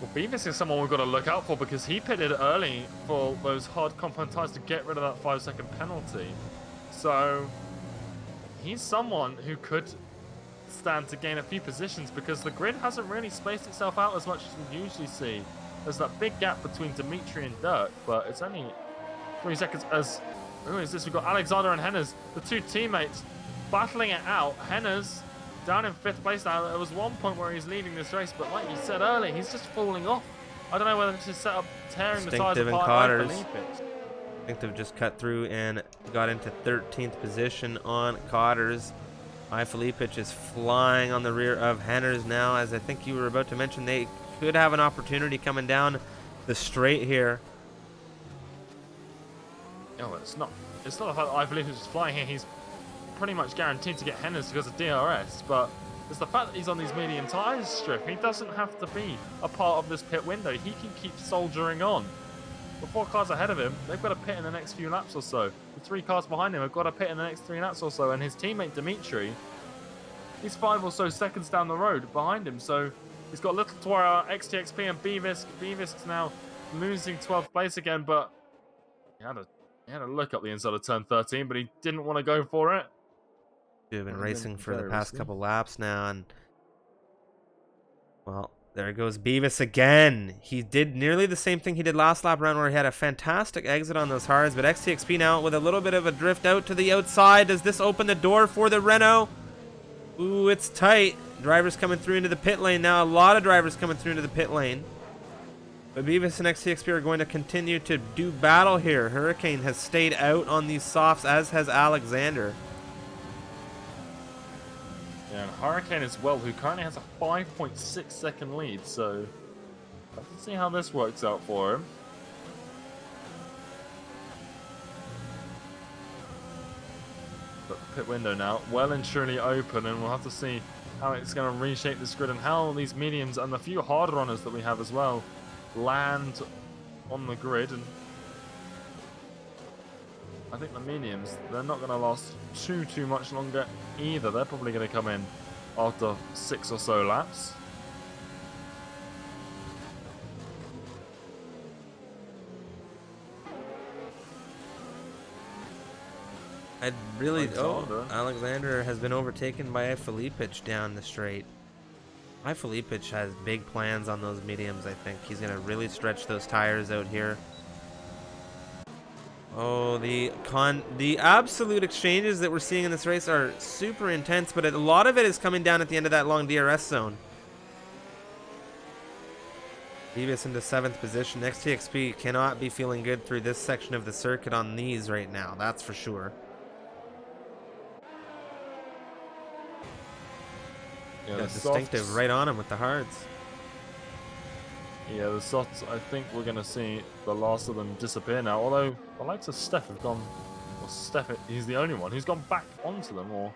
S2: Well, Beavis is someone we've got to look out for because he pitted early for those hard compound tires to get rid of that 5-second penalty. So he's someone who could stand to gain a few positions because the grid hasn't really spaced itself out as much as we usually see. There's that big gap between Dimitri and Dirk, but it's only 3 seconds as... Who is this? We've got Alexander and Hennes, the two teammates, battling it out. Hennes down in 5th place now. There was one point where he's leading this race, but like you said earlier, he's just falling off. I don't know whether this is set up tearing the tires apart.
S1: Cotters. Instinctive just cut through and got into 13th position on Cotters. iFilipic is flying on the rear of Hennes now, as I think you were about to mention. They could have an opportunity coming down the straight here.
S2: Oh, it's not the fact that iFilipic is flying here. He's pretty much guaranteed to get Hennes because of DRS, but it's the fact that he's on these medium tyres, Strip. He doesn't have to be a part of this pit window. He can keep soldiering on. The 4 cars ahead of him, they've got to pit in the next few laps or so. The 3 cars behind him have got to pit in the next 3 laps or so, and his teammate Dimitri, he's 5 or so seconds down the road behind him, so he's got little to worry about. XTXP and Beavis. Beavis is now losing 12th place again, but he had a look up the inside of turn 13, but he didn't want to go for it.
S1: We've been racing for the past couple laps now, and well, there goes Beavis again. He did nearly the same thing he did last lap round, where he had a fantastic exit on those hards, but XTXP now with a little bit of a drift out to the outside. Does this open the door for the Renault? Ooh, it's tight. Drivers coming through into the pit lane now. A lot of drivers coming through into the pit lane. But Beavis and XTXP are going to continue to do battle here. Hurricane has stayed out on these softs, as has Alexander.
S2: Yeah, and Hurricane as well, who currently has a 5.6 second lead, so let's see how this works out for him. But the pit window now, well and truly open, and we'll have to see how it's going to reshape this grid and how these mediums and the few hard runners that we have as well land on the grid. And I think the mediums, they're not going to last too much longer either. They're probably going to come in after 6 or so laps.
S1: I'd really... Alexander has been overtaken by Filipich down the straight. Filipich has big plans on those mediums, I think. He's going to really stretch those tires out here. Oh, the absolute exchanges that we're seeing in this race are super intense, but a lot of it is coming down at the end of that long DRS zone. Beavis into 7th position. XTXP cannot be feeling good through this section of the circuit on these right now, that's for sure.
S2: Yeah,
S1: Got distinctive
S2: softs,
S1: right on him with the hards.
S2: Yeah, the softs, I think we're going to see the last of them disappear now. Although, the likes of Steph have gone... Well, Steph, he's the only one who's gone back onto them, or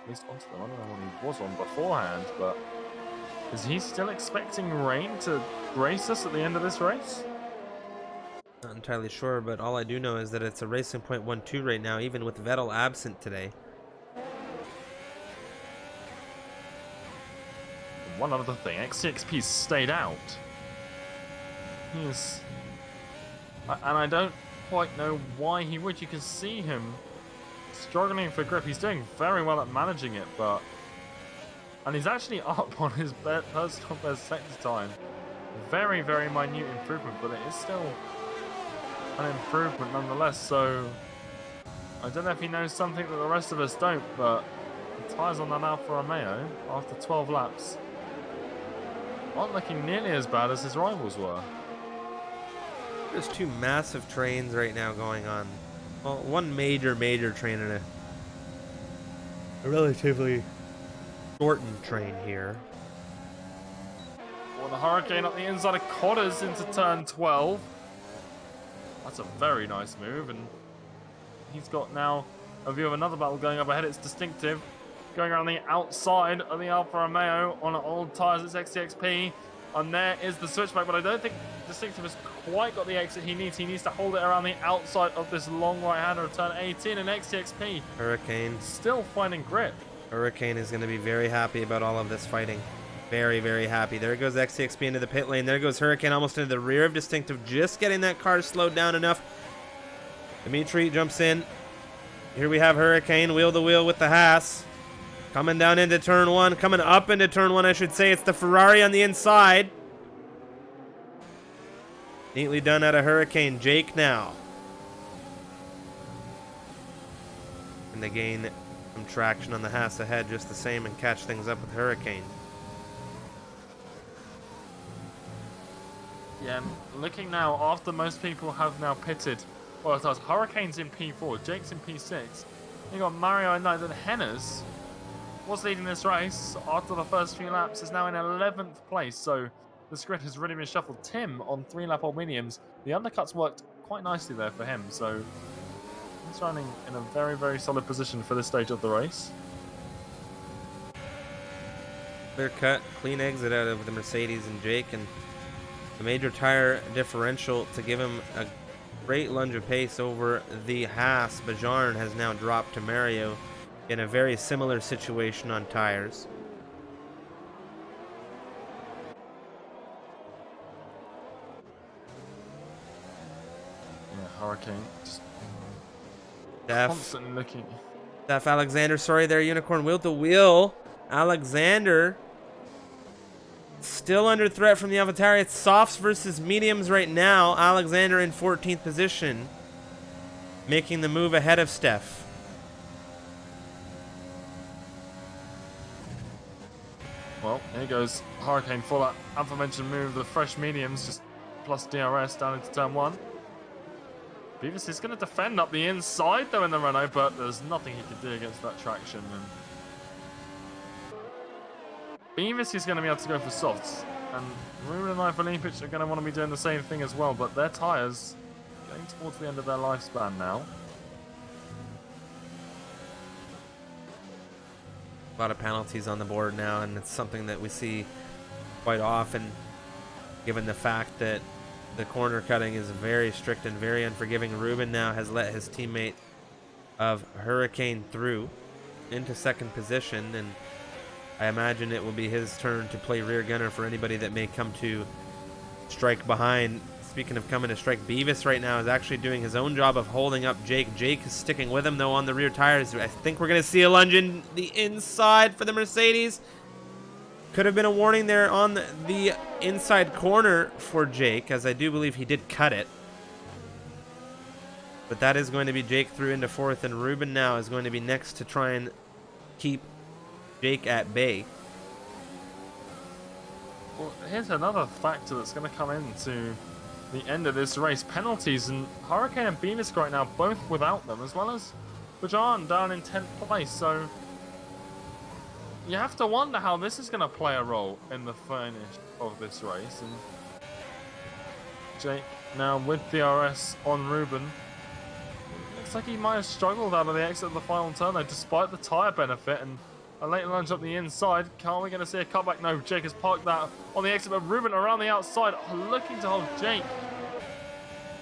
S2: at least onto them. I don't know what he was on beforehand, but... Is he still expecting rain to grace us at the end of this race?
S1: Not entirely sure, but all I do know is that it's a racing point 1-2 right now, even with Vettel absent today.
S2: One other thing, XCXP stayed out. He's... And I don't quite know why he would. You can see him struggling for grip. He's doing very well at managing it, but... And he's actually up on his personal best sector time. Very, very minute improvement, but it is still an improvement nonetheless, so... I don't know if he knows something that the rest of us don't, but... The tyres on that Alfa Romeo, after 12 laps, aren't looking nearly as bad as his rivals were.
S1: There's 2 massive trains right now going on. Well, one major train and a relatively shortened train here.
S2: Well, the Hurricane up the inside of Cotters into turn 12. That's a very nice move, and he's got now a view of another battle going up ahead. It's distinctive. Going around the outside of the Alfa Romeo on old tyres. It's XTXP. And there is the switchback, but I don't think Distinctive has quite got the exit he needs. He needs to hold it around the outside of this long right-hander of turn 18, and XTXP
S1: Hurricane
S2: still finding grip.
S1: Hurricane is going to be very happy about all of this fighting. Very, very happy. There goes XTXP into the pit lane. There goes Hurricane almost into the rear of Distinctive, just getting that car slowed down enough. Dimitri jumps in. Here we have Hurricane, wheel to wheel with the Haas. Coming down into turn 1, coming up into turn 1, I should say. It's the Ferrari on the inside. Neatly done out of Hurricane. Jake now. And they gain some traction on the Haas ahead just the same and catch things up with Hurricane.
S2: Yeah, and looking now, after most people have now pitted, well, it was Hurricane's in P4, Jake's in P6. You got Mario and Knight, and Hennes was leading this race after the first few laps, is now in 11th place, so the grid has really been shuffled. Tim on 3-lap-old mediums, the undercuts worked quite nicely there for him, so he's running in a very, very solid position for this stage of the race.
S1: Clear cut, clean exit out of the Mercedes and Jake, and the major tire differential to give him a great lunge of pace over the Haas. Bajarn has now dropped to Mario in a very similar situation on tires.
S2: Yeah, Hurricane just
S1: Steph,
S2: constantly looking.
S1: Steph Alexander, sorry there, Unicorn, wheel to wheel. Alexander still under threat from the AlphaTauri. It's softs versus mediums right now. Alexander in 14th position, making the move ahead of Steph.
S2: Well, here goes Hurricane for that aforementioned move. The fresh mediums just plus DRS down into turn 1. Beavis is going to defend up the inside though in the Renault, but there's nothing he can do against that traction. And Beavis is going to be able to go for softs, and Ruben and Ivalipic are going to want to be doing the same thing as well, but their tyres getting towards the end of their lifespan now.
S1: A lot of penalties on the board now, and it's something that we see quite often, given the fact that the corner cutting is very strict and very unforgiving. Ruben now has let his teammate of Hurricane through into second position, and I imagine it will be his turn to play rear gunner for anybody that may come to strike behind. Speaking of coming to strike, Beavis right now is actually doing his own job of holding up Jake. Jake is sticking with him though on the rear tires. I think we're going to see a lunge in the inside for the Mercedes. Could have been a warning there on the inside corner for Jake, as I do believe he did cut it. But that is going to be Jake through into fourth, and Ruben now is going to be next to try and keep Jake at bay.
S2: Well, here's another factor that's going to come into the end of this race. Penalties, and Hurricane and Beavis right now both without them, as well as Bajan down in 10th place. So you have to wonder how this is going to play a role in the finish of this race. And Jake now with DRS on Ruben. Looks like he might have struggled out of the exit of the final turn though, despite the tyre benefit, and a late lunge up the inside. Are we going to see a cutback? No, Jake has parked that on the exit, but Ruben around the outside looking to hold Jake.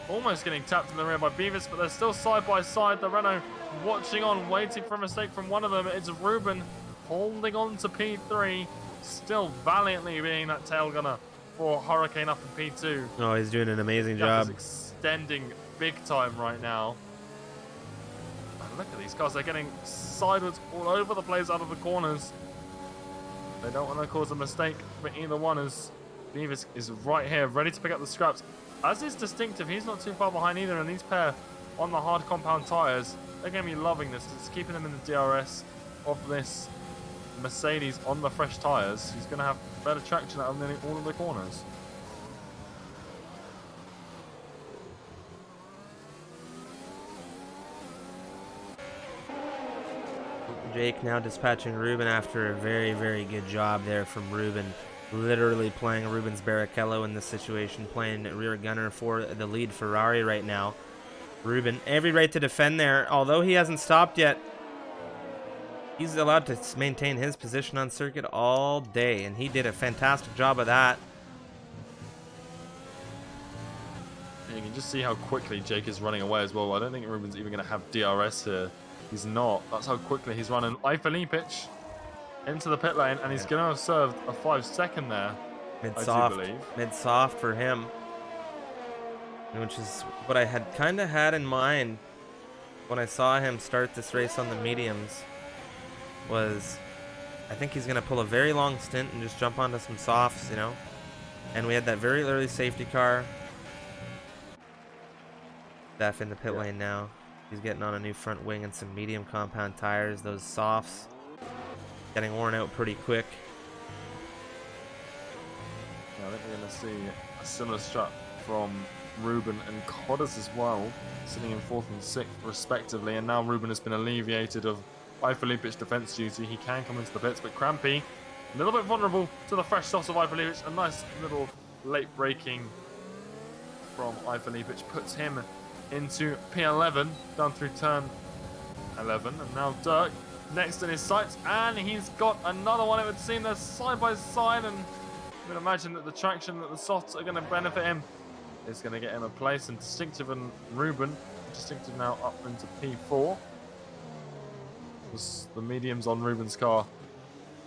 S2: Almost getting tapped in the rear by Beavis, but they're still side by side. The Renault watching on, waiting for a mistake from one of them. It's Ruben holding on to P3, still valiantly being that tail gunner for Hurricane up in P2.
S1: Oh, he's doing an amazing
S2: Gap
S1: job.
S2: is extending big time right now. And look at these cars, they're getting sideways all over the place out of the corners. They don't want to cause a mistake for either one, as Beavis is right here, ready to pick up the scraps. As is Distinctive, he's not too far behind either, and these pair on the hard compound tyres, they're going to be loving this. It's keeping them in the DRS of this Mercedes on the fresh tyres. He's going to have better traction out of nearly all of the corners.
S1: Jake now dispatching Ruben after a very, very good job there from Ruben. Literally playing Ruben's Barrichello in this situation, playing rear gunner for the lead Ferrari right now. Ruben, every right to defend there, although he hasn't stopped yet. He's allowed to maintain his position on circuit all day, and he did a fantastic job of that.
S2: You can just see how quickly Jake is running away as well. I don't think Ruben's even going to have DRS here. He's not. That's how quickly he's running. Ivalipic into the pit lane, and he's going to have served a 5-second there.
S1: Mid-soft for him, which is what I had kind of had in mind when I saw him start this race on the mediums. Was I think he's going to pull a very long stint and just jump onto some softs, you know. And we had that very early safety car. Steph in the pit lane now. He's getting on a new front wing and some medium compound tires. Those softs getting worn out pretty quick.
S2: Yeah, I think we're going to see a similar strat from Ruben and Codders as well, sitting in 4th and 6th respectively. And now Ruben has been alleviated of Ivalipic defense duty. He can come into the pits, but Crampy, a little bit vulnerable to the fresh sauce of Ivalipic. A nice little late braking from Ivalipic puts him into P11 down through turn 11, and now Dirk next in his sights, and he's got another one. It would seem they're side by side, and you would imagine that the traction that the softs are going to benefit him is going to get him a place. And Distinctive and Ruben, Distinctive now up into P4. The mediums on Ruben's car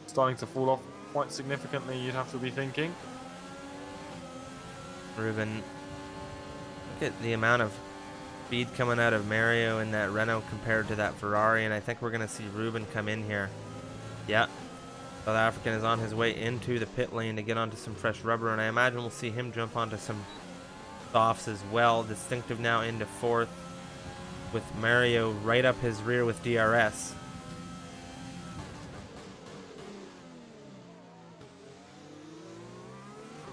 S2: starting to fall off quite significantly, you'd have to be thinking.
S1: Ruben, look at the amount of speed coming out of Mario in that Renault compared to that Ferrari, and I think we're going to see Ruben come in here. Yeah, South African is on his way into the pit lane to get onto some fresh rubber, and I imagine we'll see him jump onto some softs as well. Distinctive now into 4th with Mario right up his rear with DRS.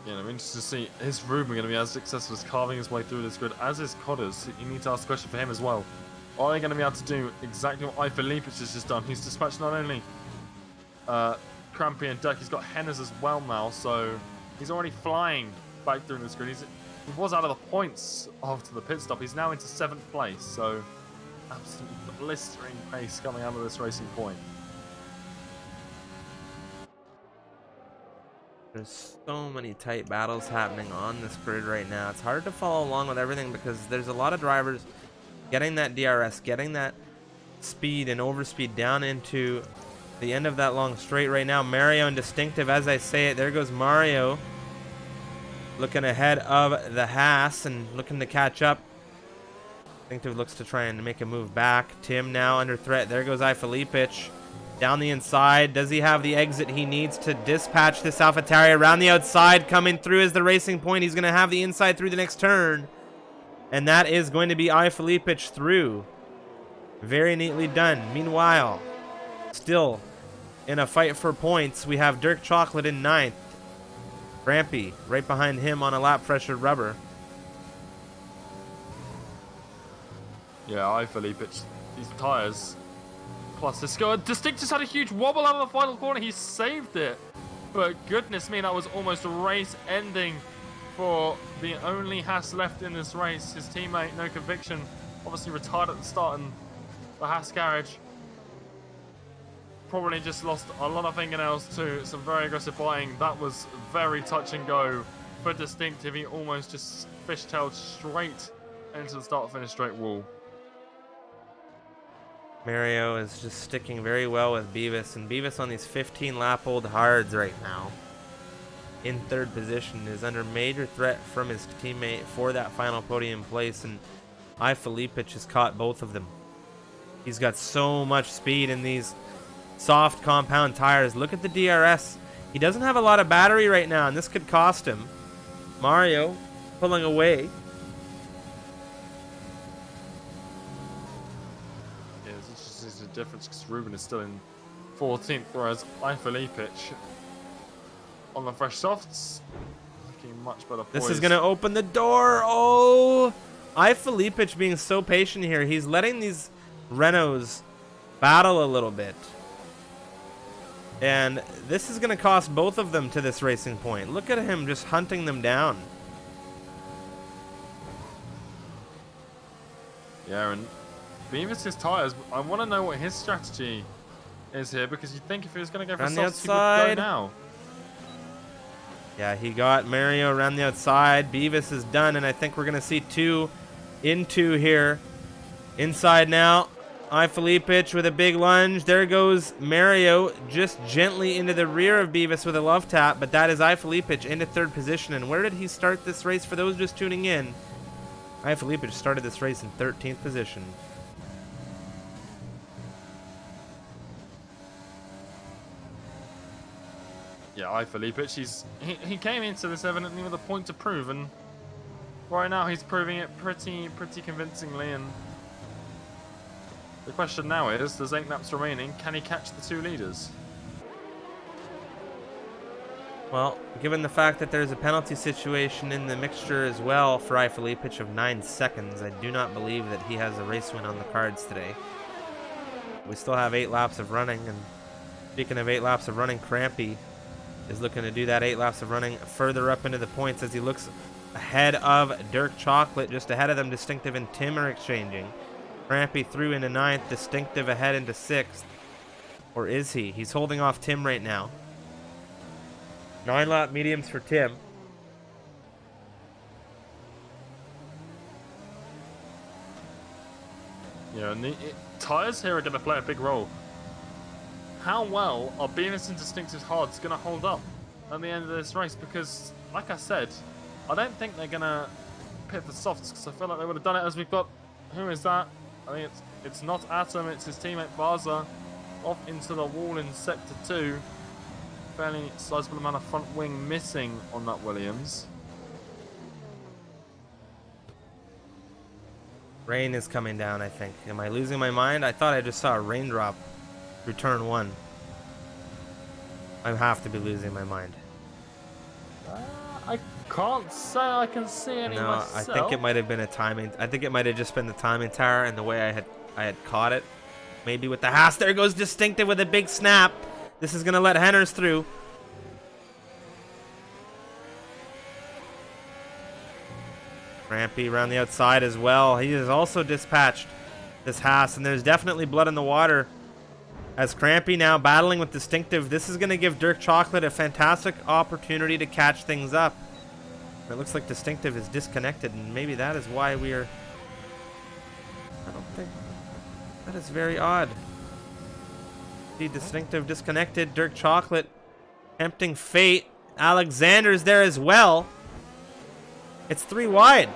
S2: You know, I'm interested to see, is Ruben going to be as successful as carving his way through this grid as is Codders? You need to ask a question for him as well. Are they going to be able to do exactly what Felipe has just done? He's dispatched not only Crampy and Duck, he's got Henners as well now, so he's already flying back through this grid. He was out of the points after the pit stop. He's now into 7th place, so absolutely blistering pace coming out of this racing point.
S1: There's so many tight battles happening on this grid right now. It's hard to follow along with everything because there's a lot of drivers getting that DRS, getting that speed and overspeed down into the end of that long straight right now. Mario and Distinctive, as I say it, there goes Mario looking ahead of the Haas and looking to catch up. Distinctive looks to try and make a move back. Tim now under threat. There goes Felipe down the inside. Does he have the exit he needs to dispatch this AlphaTauri around the outside? Coming through is the racing point. He's going to have the inside through the next turn. And that is going to be Felipe through. Very neatly done. Meanwhile, still in a fight for points, we have Dirk Chocolate in 9th. Rampy right behind him on a lap pressure rubber.
S2: Yeah, Felipe, these tyres. Plus, this guy Distinct just had a huge wobble out of the final corner. He saved it. But goodness me, that was almost a race ending for the only Haas left in this race. His teammate, No Conviction, obviously retired at the start in the Haas garage. Probably just lost a lot of fingernails to some very aggressive biting. That was very touch and go for Distinctive. He almost just fishtailed straight into the start-finish straight wall.
S1: Mario is just sticking very well with Beavis, and Beavis on these 15-lap-old hards right now in 3rd position is under major threat from his teammate for that final podium place, and Felipe has caught both of them. He's got so much speed in these soft compound tires. Look at the DRS. He doesn't have a lot of battery right now, and this could cost him. Mario pulling away.
S2: This is the difference because Ruben is still in 14th, whereas Felipe on the fresh softs looking much better.
S1: This is going to open the door. Oh, Felipe being so patient here. He's letting these Renaults battle a little bit. And this is going to cost both of them to this racing point. Look at him just hunting them down.
S2: Yeah, and Beavis' tyres, I want to know what his strategy is here, because you'd think if he was going to go for softs, he would go now.
S1: Yeah, he got Mario around the outside. Beavis is done, and I think we're going to see 2 in 2 here. Inside now. Felipe with a big lunge. There goes Mario just gently into the rear of Beavis with a love tap, but that is Felipe into 3rd position. And where did he start this race for those just tuning in? Felipe started this race in 13th position.
S2: Yeah, Felipe, he came into this evidently with a point to prove, and right now he's proving it pretty convincingly. And the question now is, there's 8 laps remaining. Can he catch the 2 leaders?
S1: Well, given the fact that there's a penalty situation in the mixture as well for Felipe of 9 seconds, I do not believe that he has a race win on the cards today. We still have 8 laps of running, and speaking of 8 laps of running, Crampy is looking to do that 8 laps of running further up into the points as he looks ahead of Dirk Chocolate. Just ahead of them, Distinctive and Tim are exchanging. Crampy through into 9th, Distinctive ahead into 6th. Or is he? He's holding off Tim right now. 9 lap mediums for Tim.
S2: Yeah, and tyres here are going to play a big role. How well are Beavis and Distinctive's hards going to hold up at the end of this race? Because, like I said, I don't think they're going to pit for softs, because I feel like they would have done it. As we've got, who is that? I think it's not Atom, it's his teammate Barza off into the wall in sector 2. Fairly sizable amount of front wing missing on that Williams.
S1: Rain is coming down, I think. Am I losing my mind? I thought I just saw a raindrop through turn 1. I have to be losing my mind.
S2: I can't say I can see any
S1: No,
S2: myself.
S1: I think it might have been a timing. I think it might have just been the timing tower and the way I had caught it. Maybe with the Haas. There goes Distinctive with a big snap. This is gonna let Henners through. Rampy around the outside as well. He is also dispatched this Haas, and there's definitely blood in the water. As Crampy now battling with Distinctive, this is going to give Dirk Chocolate a fantastic opportunity to catch things up. It looks like Distinctive is disconnected, and maybe that is why we are... I don't think... That is very odd. See Distinctive disconnected, Dirk Chocolate tempting fate. Alexander's there as well. It's 3 wide.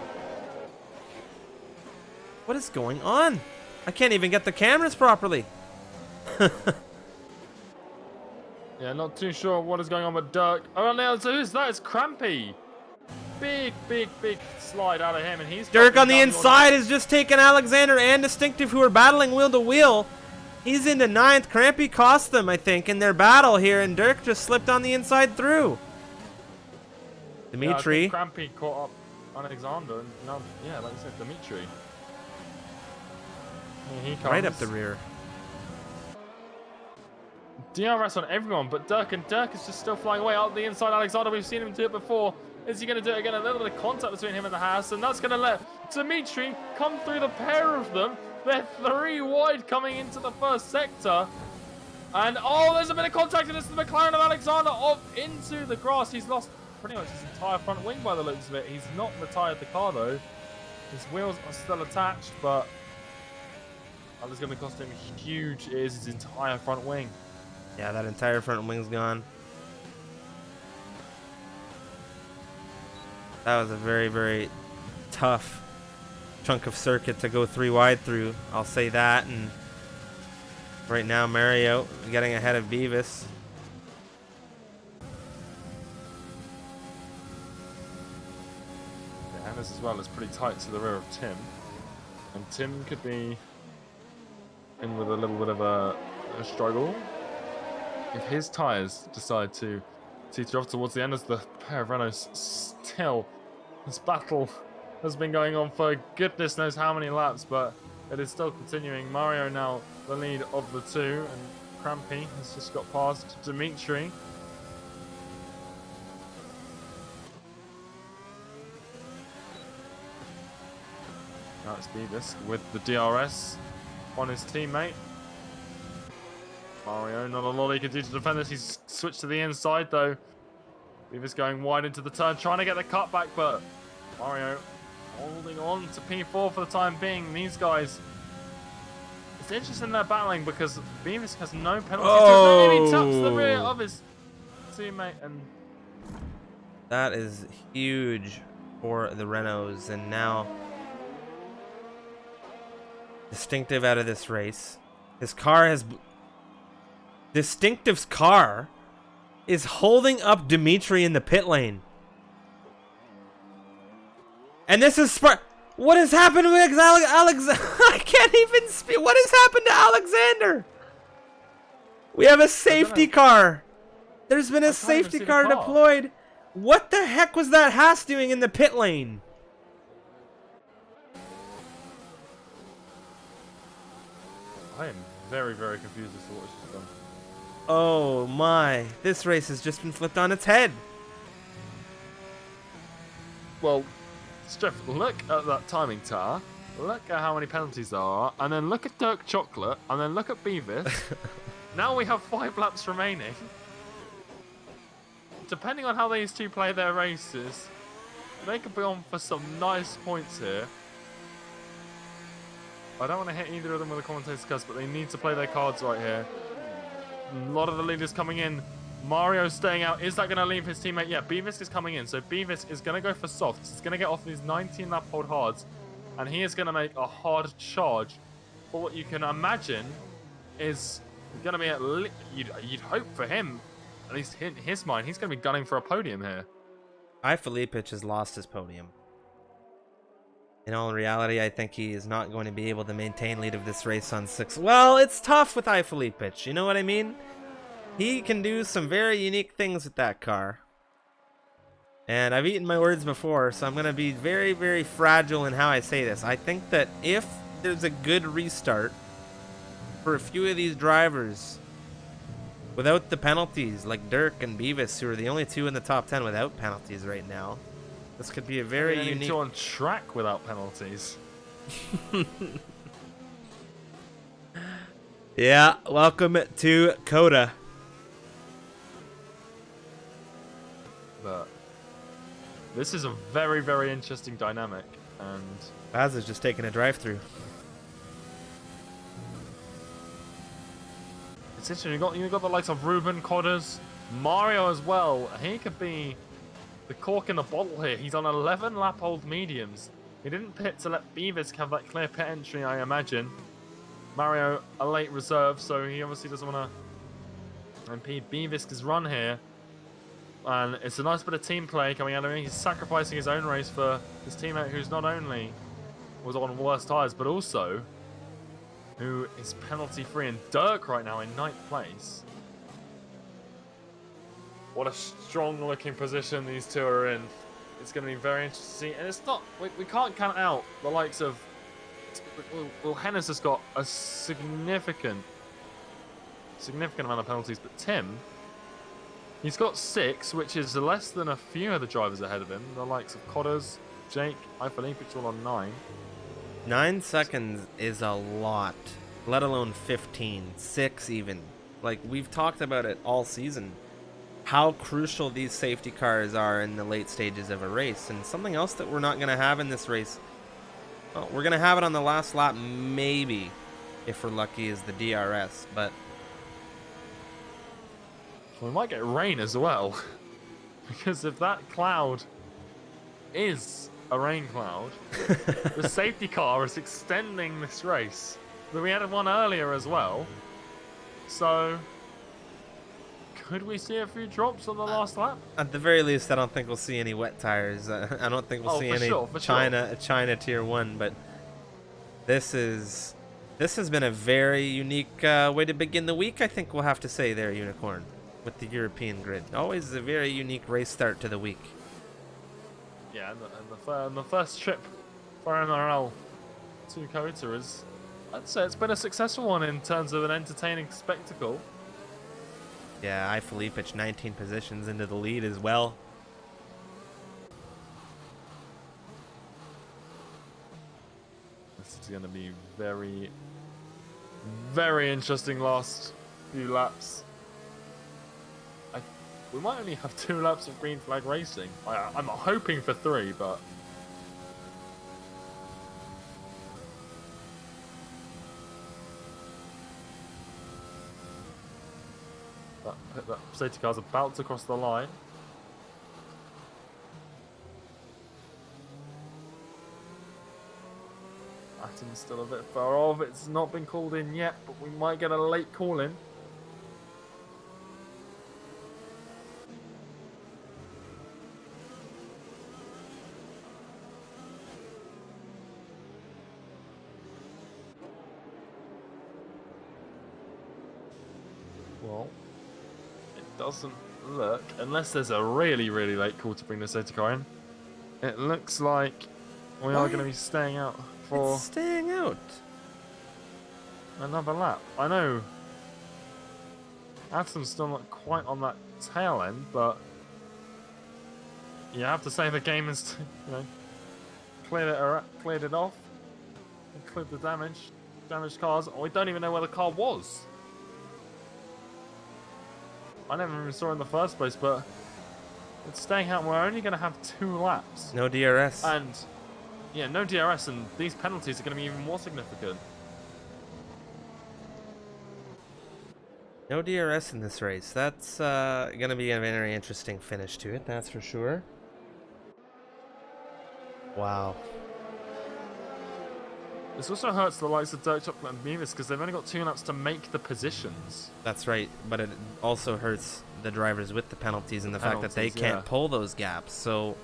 S1: What is going on? I can't even get the cameras properly.
S2: Yeah, not too sure what is going on with Dirk. Oh, now who's that? It's Crampy. Big slide out of him, and he's
S1: Dirk on the inside is just taking Alexander and Distinctive, who are battling wheel to wheel. He's into 9th. Crampy cost them, I think, in their battle here, and Dirk just slipped on the inside through. Dimitri.
S2: Yeah, I think Crampy caught up Alexander, and now, yeah, like you said, Dimitri. Here he comes.
S1: Right up the rear.
S2: DRS on everyone, but Dirk is just still flying away out the inside. Alexander, we've seen him do it before. Is he going to do it again? A little bit of contact between him and the Haas, and that's going to let Dimitri come through the pair of them. They're 3 wide coming into the first sector. And, oh, there's a bit of contact, and it's the McLaren of Alexander off into the grass. He's lost pretty much his entire front wing by the looks of it. He's not retired the car, though. His wheels are still attached, but that is going to cost him huge. It is his entire front wing.
S1: Yeah, that entire front wing's gone. That was a very tough chunk of circuit to go 3 wide through. I'll say that. And right now, Mario getting ahead of Beavis.
S2: Yeah, and this as well is pretty tight to the rear of Tim. And Tim could be in with a little bit of a struggle if his tyres decide to teeter off towards the end, as the pair of Renaults still, this battle has been going on for goodness knows how many laps, but it is still continuing. Mario now the lead of the 2, and Crampy has just got past Dimitri. Now it's Beavis with the DRS on his teammate. Mario, not a lot he can do to defend this. He's switched to the inside, though. Beavis going wide into the turn, trying to get the cut back, but Mario holding on to P4 for the time being. These guys, it's interesting they're battling because Beavis has no penalties.
S1: Oh.
S2: He taps the rear of his teammate, and
S1: that is huge for the Renaults. And now Distinctive out of this race. His car has... Distinctive's car is holding up Dimitri in the pit lane. And this is what has happened with Alexander? I can't even speak. What has happened to Alexander? We have a safety car. There's been a safety car deployed. What the heck was that Haas doing in the pit lane?
S2: I am very confused as to what she's done.
S1: Oh my, this race has just been flipped on its head.
S2: Well, Striff, look at that timing tower, look at how many penalties there are, and then look at Dirk Chocolate, and then look at Beavis. Now we have 5 laps remaining. Depending on how these 2 play their races, they could be on for some nice points here. I don't want to hit either of them with a commentator's cuss, but they need to play their cards right here. A lot of the leaders coming in. Mario's staying out. Is that going to leave his teammate? Yeah, Beavis is coming in. So Beavis is going to go for softs. He's going to get off these 19 lap hold hards. And he is going to make a hard charge for what you can imagine is going to be at least, you'd hope for him, at least in his mind, he's going to be gunning for a podium here.
S1: Filipic has lost his podium. In all reality, I think he is not going to be able to maintain lead of this race on 6. Well, it's tough with Filipic, you know what I mean? He can do some very unique things with that car. And I've eaten my words before, so I'm going to be very, very fragile in how I say this. I think that if there's a good restart for a few of these drivers without the penalties, like Dirk and Beavis, who are the only two in the top 10 without penalties right now, this could be a very unique...
S2: two on track without penalties.
S1: Yeah, welcome to Coda.
S2: But this is a very, very interesting dynamic, and
S1: Baz is just taking a drive-through.
S2: it's interesting. You got the likes of Ruben, Codders, Mario as well. He could be the cork in the bottle here. He's on 11 lap old mediums. He didn't pit to let Beavis have that clear pit entry, I imagine. Mario a late reserve, so he obviously doesn't want to impede Beavis' run here. And it's a nice bit of team play coming out of him. He's sacrificing his own race for his teammate, who's not only was on worse tyres, but also who is penalty free. And Dirk right now in 9th place. What a strong looking position these two are in. It's going to be very interesting. And it's not, we can't count out the likes of, well, Hennis has got a significant amount of penalties, but Tim, he's got 6, which is less than a few of the drivers ahead of him. The likes of Codders, Jake, Ifalipich all on 9.
S1: 9 seconds is a lot, let alone 15, 6 even. Like, we've talked about it all season, how crucial these safety cars are in the late stages of a race. And something else that we're not going to have in this race, well, we're going to have it on the last lap, maybe, if we're lucky, is the DRS, but
S2: we might get rain as well. Because if that cloud is a rain cloud, the safety car is extending this race. But we had one earlier as well. So could we see a few drops on the last lap?
S1: At the very least, I don't think we'll see any wet tires. I don't think we'll see any China Tier 1, but this has been a very unique way to begin the week, I think we'll have to say there, Unicorn, with the European grid. Always a very unique race start to the week.
S2: Yeah, and the first trip for MRL to Kota is, I'd say it's been a successful one in terms of an entertaining spectacle.
S1: Yeah, Ifalipich 19 positions into the lead as well.
S2: This is going to be very, very interesting last few laps. We might only have 2 laps of green flag racing. I'm hoping for 3, but that safety car's about to cross the line. Atom's still a bit far off. It's not been called in yet, but we might get a late call in. Well, it doesn't look, unless there's a really, really late call to bring the safety car in. It looks like we are going to be staying out for...
S1: It's staying out.
S2: Another lap. I know Atom's still not quite on that tail end, but you have to say the game has, cleared it off, and cleared the damaged cars. We don't even know where the car was. I never even saw it in the first place, but it's staying out. We're only going to have 2 laps.
S1: No DRS.
S2: And, yeah, no DRS, and these penalties are going to be even more significant.
S1: No DRS in this race. That's going to be a very interesting finish to it, that's for sure. Wow.
S2: This also hurts the likes of Dirk Chocolate and Beavis because they've only got 2 laps to make the positions.
S1: That's right, but it also hurts the drivers with the penalties and the fact that they can't pull those gaps. So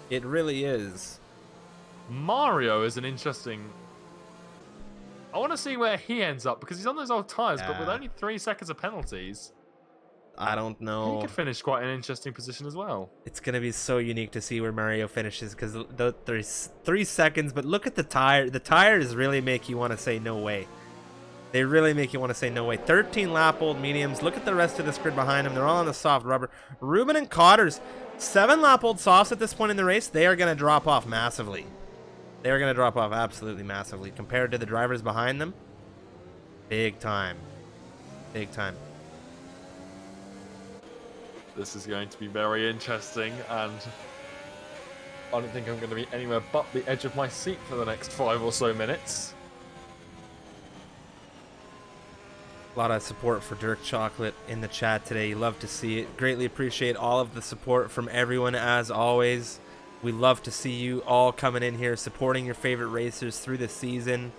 S1: it really is.
S2: Mario is an interesting... I want to see where he ends up because he's on those old tyres, but with only 3 seconds of penalties.
S1: I don't
S2: He
S1: know.
S2: could finish quite an interesting position as well.
S1: It's going to be so unique to see where Mario finishes because there's 3 seconds, but look at the tire. The tires really make you want to say no way. They really make you want to say no way. 13 lap old mediums. Look at the rest of this grid behind them. They're all on the soft rubber. Ruben and Cotters, 7 lap old softs at this point in the race. They are going to drop off massively. They are going to drop off absolutely massively compared to the drivers behind them. Big time. Big time.
S2: This is going to be very interesting, and I don't think I'm going to be anywhere but the edge of my seat for the next 5 or so minutes.
S1: A lot of support for Dirk Chocolate in the chat today. You love to see it. Greatly appreciate all of the support from everyone as always. We love to see you all coming in here supporting your favorite racers through the season.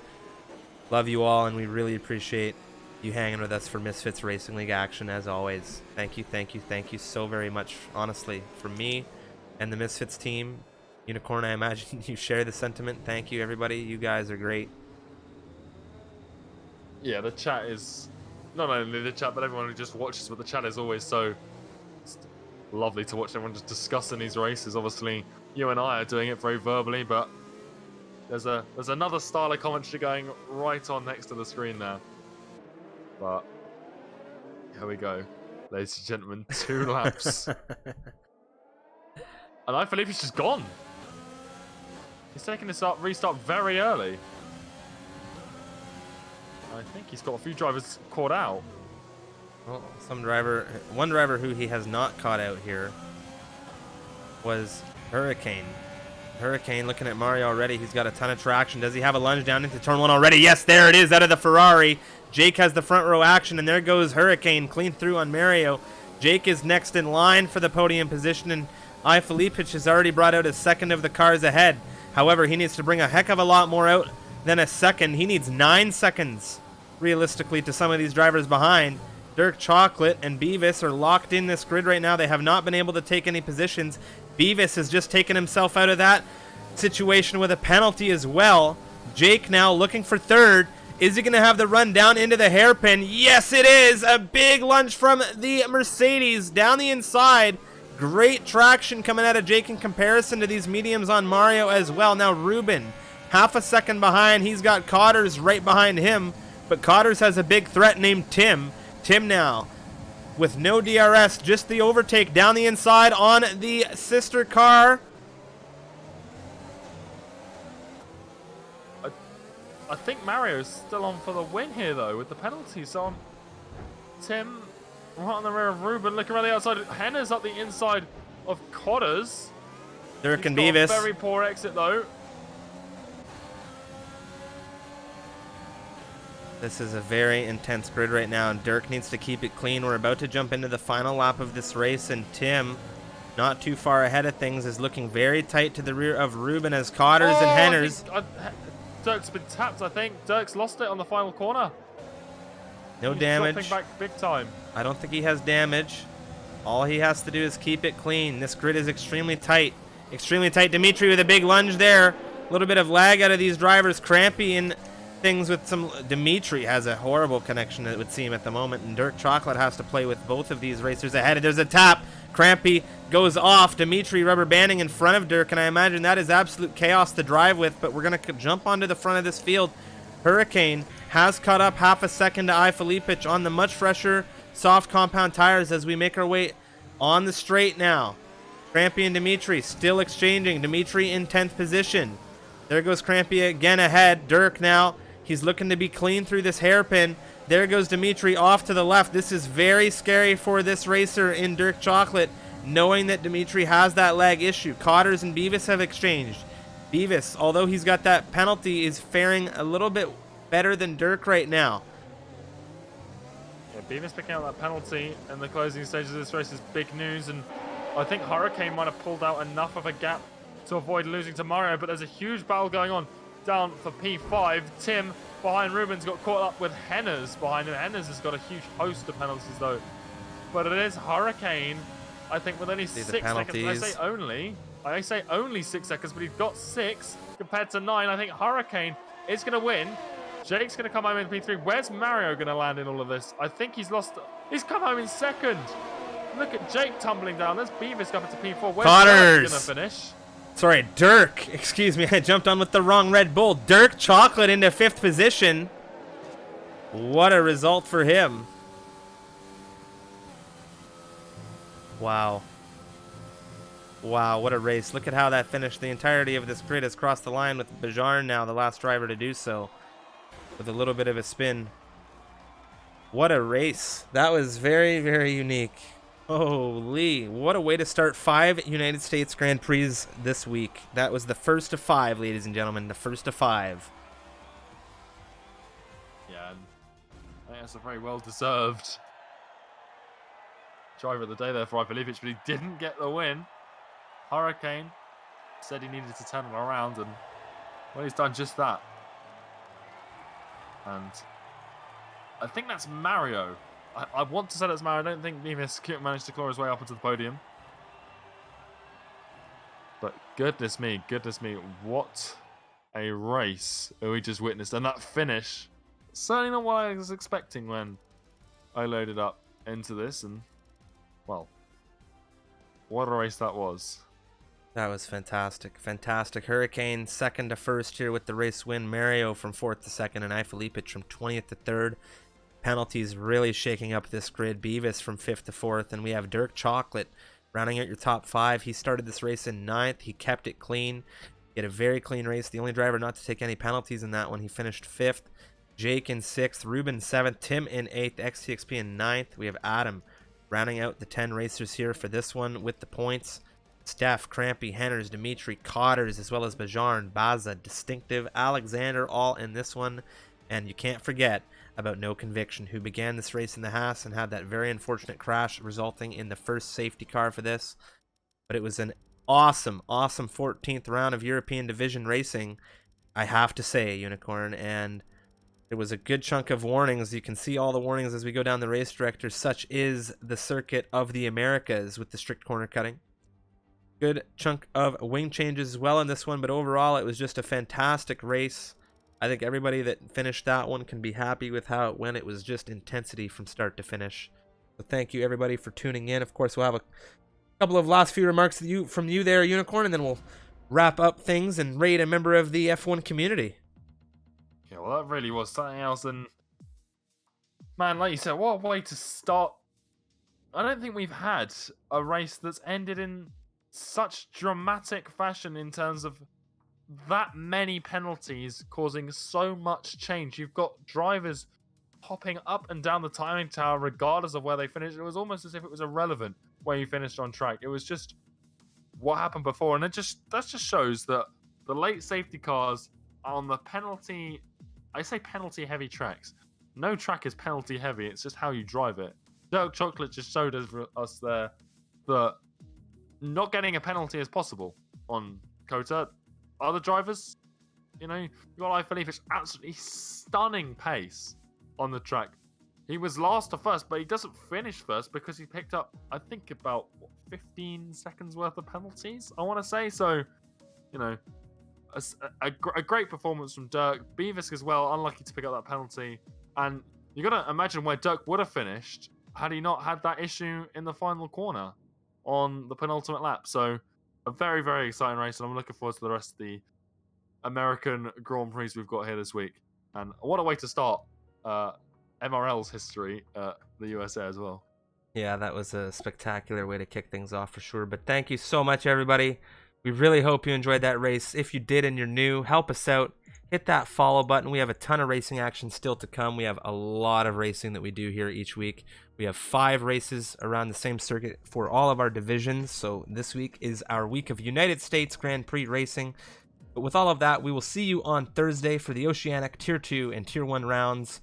S1: Love you all, and we really appreciate you hanging with us for Misfits Racing League action as always. Thank you, thank you, thank you so very much, honestly, from me and the Misfits team. Unicorn, I imagine you share the sentiment. Thank you, everybody. You guys are great.
S2: Yeah, the chat is... Not only the chat, but everyone who just watches, but the chat is always so lovely to watch everyone just discussing these races. Obviously, you and I are doing it very verbally, but there's another style of commentary going right on next to the screen there. But here we go, ladies and gentlemen, 2 laps. And I believe he's just gone. He's taking this restart very early. I think he's got a few drivers caught out.
S1: Well, one driver who he has not caught out here was Hurricane. Hurricane looking at Mario already. He's got a ton of traction. Does he have a lunge down into turn 1 already? Yes, there it is out of the Ferrari. Jake has the front row action, and there goes Hurricane clean through on Mario. Jake is next in line for the podium position, and Filipich has already brought out a second of the cars ahead. However, he needs to bring a heck of a lot more out than a second. He needs 9 seconds, realistically, to some of these drivers behind. Dirk Chocolate and Beavis are locked in this grid right now. They have not been able to take any positions. Beavis has just taken himself out of that situation with a penalty as well. Jake now looking for third. Is he going to have the run down into the hairpin? Yes, it is. A big lunge from the Mercedes down the inside. Great traction coming out of Jake in comparison to these mediums on Mario as well. Now Ruben, half a second behind. He's got Cotters right behind him, but Cotters has a big threat named Tim. Tim now with no DRS, just the overtake down the inside on the sister car.
S2: I think Mario's still on for the win here, though, with the penalty. So Tim right on the rear of Ruben, looking around the outside. Henna's up the inside of Cotters.
S1: Dirk and
S2: He's got
S1: Beavis.
S2: a very poor exit, though.
S1: This is a very intense grid right now, and Dirk needs to keep it clean. We're about to jump into the final lap of this race, and Tim, not too far ahead of things, is looking very tight to the rear of Ruben as Cotters and Henners.
S2: Dirk's been tapped, I think. Dirk's lost it on the final corner.
S1: No
S2: He's
S1: damage.
S2: dropping back big time.
S1: I don't think he has damage. All he has to do is keep it clean. This grid is extremely tight. Extremely tight. Dimitri with a big lunge there. A little bit of lag out of these drivers. Crampy in things with some... Dimitri has a horrible connection, it would seem, at the moment. And Dirk Chocolate has to play with both of these racers ahead. There's a tap. Crampy goes off. Dimitri rubber banding in front of Dirk, and I imagine that is absolute chaos to drive with, but we're going to jump onto the front of this field. Hurricane has caught up half a second to Filipich on the much fresher soft compound tires as we make our way on the straight now. Crampy and Dimitri still exchanging. Dimitri in 10th position. There goes Crampy again ahead. Dirk now, he's looking to be clean through this hairpin. There goes Dimitri off to the left. This is very scary for this racer in Dirk Chocolate, knowing that Dimitri has that lag issue. Cotters and Beavis have exchanged. Beavis, although he's got that penalty, is faring a little bit better than Dirk right now.
S2: Yeah, Beavis picking out that penalty in the closing stages of this race is big news, and I think Hurricane might have pulled out enough of a gap to avoid losing to Mario, but there's a huge battle going on down for P5. Tim behind Ruben's got caught up with Henners behind him. Henners has got a huge host of penalties though, but it is Hurricane, I think, with only 6 seconds. I say only 6 seconds, but he's got 6 compared to 9. I think Hurricane is going to win. Jake's going to come home in P3. Where's Mario going to land in all of this? I think he's lost. He's come home in second. Look at Jake tumbling down. There's Beavis up into P4. Where's
S1: Connors
S2: Dirk gonna finish?
S1: Sorry, Dirk. Excuse me, I jumped on with the wrong Red Bull. Dirk Chocolate into 5th position. What a result for him. Wow. Wow, what a race. Look at how that finished. The entirety of this grid has crossed the line with Bajarn now, the last driver to do so, with a little bit of a spin. What a race. That was very, very unique. Holy, what a way to start 5 United States Grand Prix this week. That was the first of 5, ladies and gentlemen, the first of 5.
S2: Yeah, I think that's a very well-deserved driver of the day there for Ivanovic, but he didn't get the win. Hurricane said he needed to turn it around, and well, he's done just that. And I think that's Mario. I want to say that's Mario. I don't think Beavis managed to claw his way up into the podium. But goodness me, what a race we just witnessed. And that finish, certainly not what I was expecting when I loaded up into this. And, well, what a race that was.
S1: That was fantastic. Fantastic. Hurricane second to first here with the race win. Mario from 4th to 2nd, and Ifilipic from 20th to 3rd. Penalties really shaking up this grid. Beavis from 5th to 4th, and we have Dirk Chocolate rounding out your top 5. He started this race in 9th. He kept it clean. He had a very clean race. The only driver not to take any penalties in that one. He finished 5th. Jake in 6th. Ruben 7th. Tim in 8th. XTXP in 9th. We have Adam rounding out the 10 racers here for this one with the points. Steph, Crampy, Henners, Dimitri, Cotters, as well as Bajarn, Baza, Distinctive, Alexander, all in this one. And you can't forget about No Conviction, who began this race in the Haas and had that very unfortunate crash resulting in the first safety car for this. But it was an awesome 14th round of European Division racing, I have to say, Unicorn. And there was a good chunk of warnings. You can see all the warnings as we go down the race director. Such is the circuit of the Americas with the strict corner cutting. Good chunk of wing changes as well in this one, but overall it was just a fantastic race. I think everybody that finished that one can be happy with how it went. It was just intensity from start to finish. So thank you everybody for tuning in. Of course, we'll have a couple of last few remarks from you there, Unicorn, and then we'll wrap up things and rate a member of the F1 community.
S2: Yeah, well, that really was something else. And man, like you said, what a way to start. I don't think we've had a race that's ended in such dramatic fashion in terms of that many penalties causing so much change. You've got drivers hopping up and down the timing tower regardless of where they finished. It was almost as if it was irrelevant where you finished on track. It was just what happened before, and that just shows that the late safety cars on the penalty, I say penalty heavy tracks. No track is penalty heavy, it's just how you drive it. Dirk Chocolate just showed us there that not getting a penalty is possible on Kota. Other drivers, you know, you got Ifilipic, absolutely stunning pace on the track. He was last to first, but he doesn't finish first because he picked up, I think, about 15 seconds worth of penalties, I want to say. So, you know, a great performance from Dirk. Beavis as well, unlucky to pick up that penalty. And you got to imagine where Dirk would have finished had he not had that issue in the final corner on the penultimate lap. So a very, very exciting race, and I'm looking forward to the rest of the American Grand Prix we've got here this week. And what a way to start MRL's history at the USA as well.
S1: Yeah, that was a spectacular way to kick things off for sure. But thank you so much, everybody. We really hope you enjoyed that race. If you did and you're new, help us out. Hit that follow button. We have a ton of racing action still to come. We have a lot of racing that we do here each week. We have 5 races around the same circuit for all of our divisions. So this week is our week of United States Grand Prix racing. But with all of that, we will see you on Thursday for the Oceanic Tier 2 and Tier 1 rounds.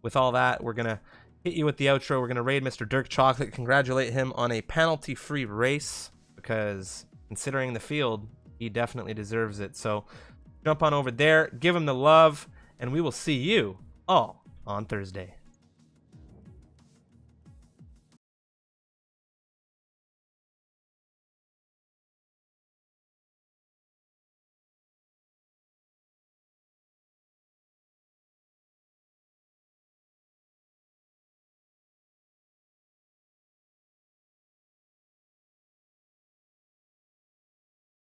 S1: With all that, we're going to hit you with the outro. We're going to raid Mr. Dirk Chocolate, congratulate him on a penalty-free race, because considering the field, he definitely deserves it. So jump on over there, give him the love, and we will see you all on Thursday.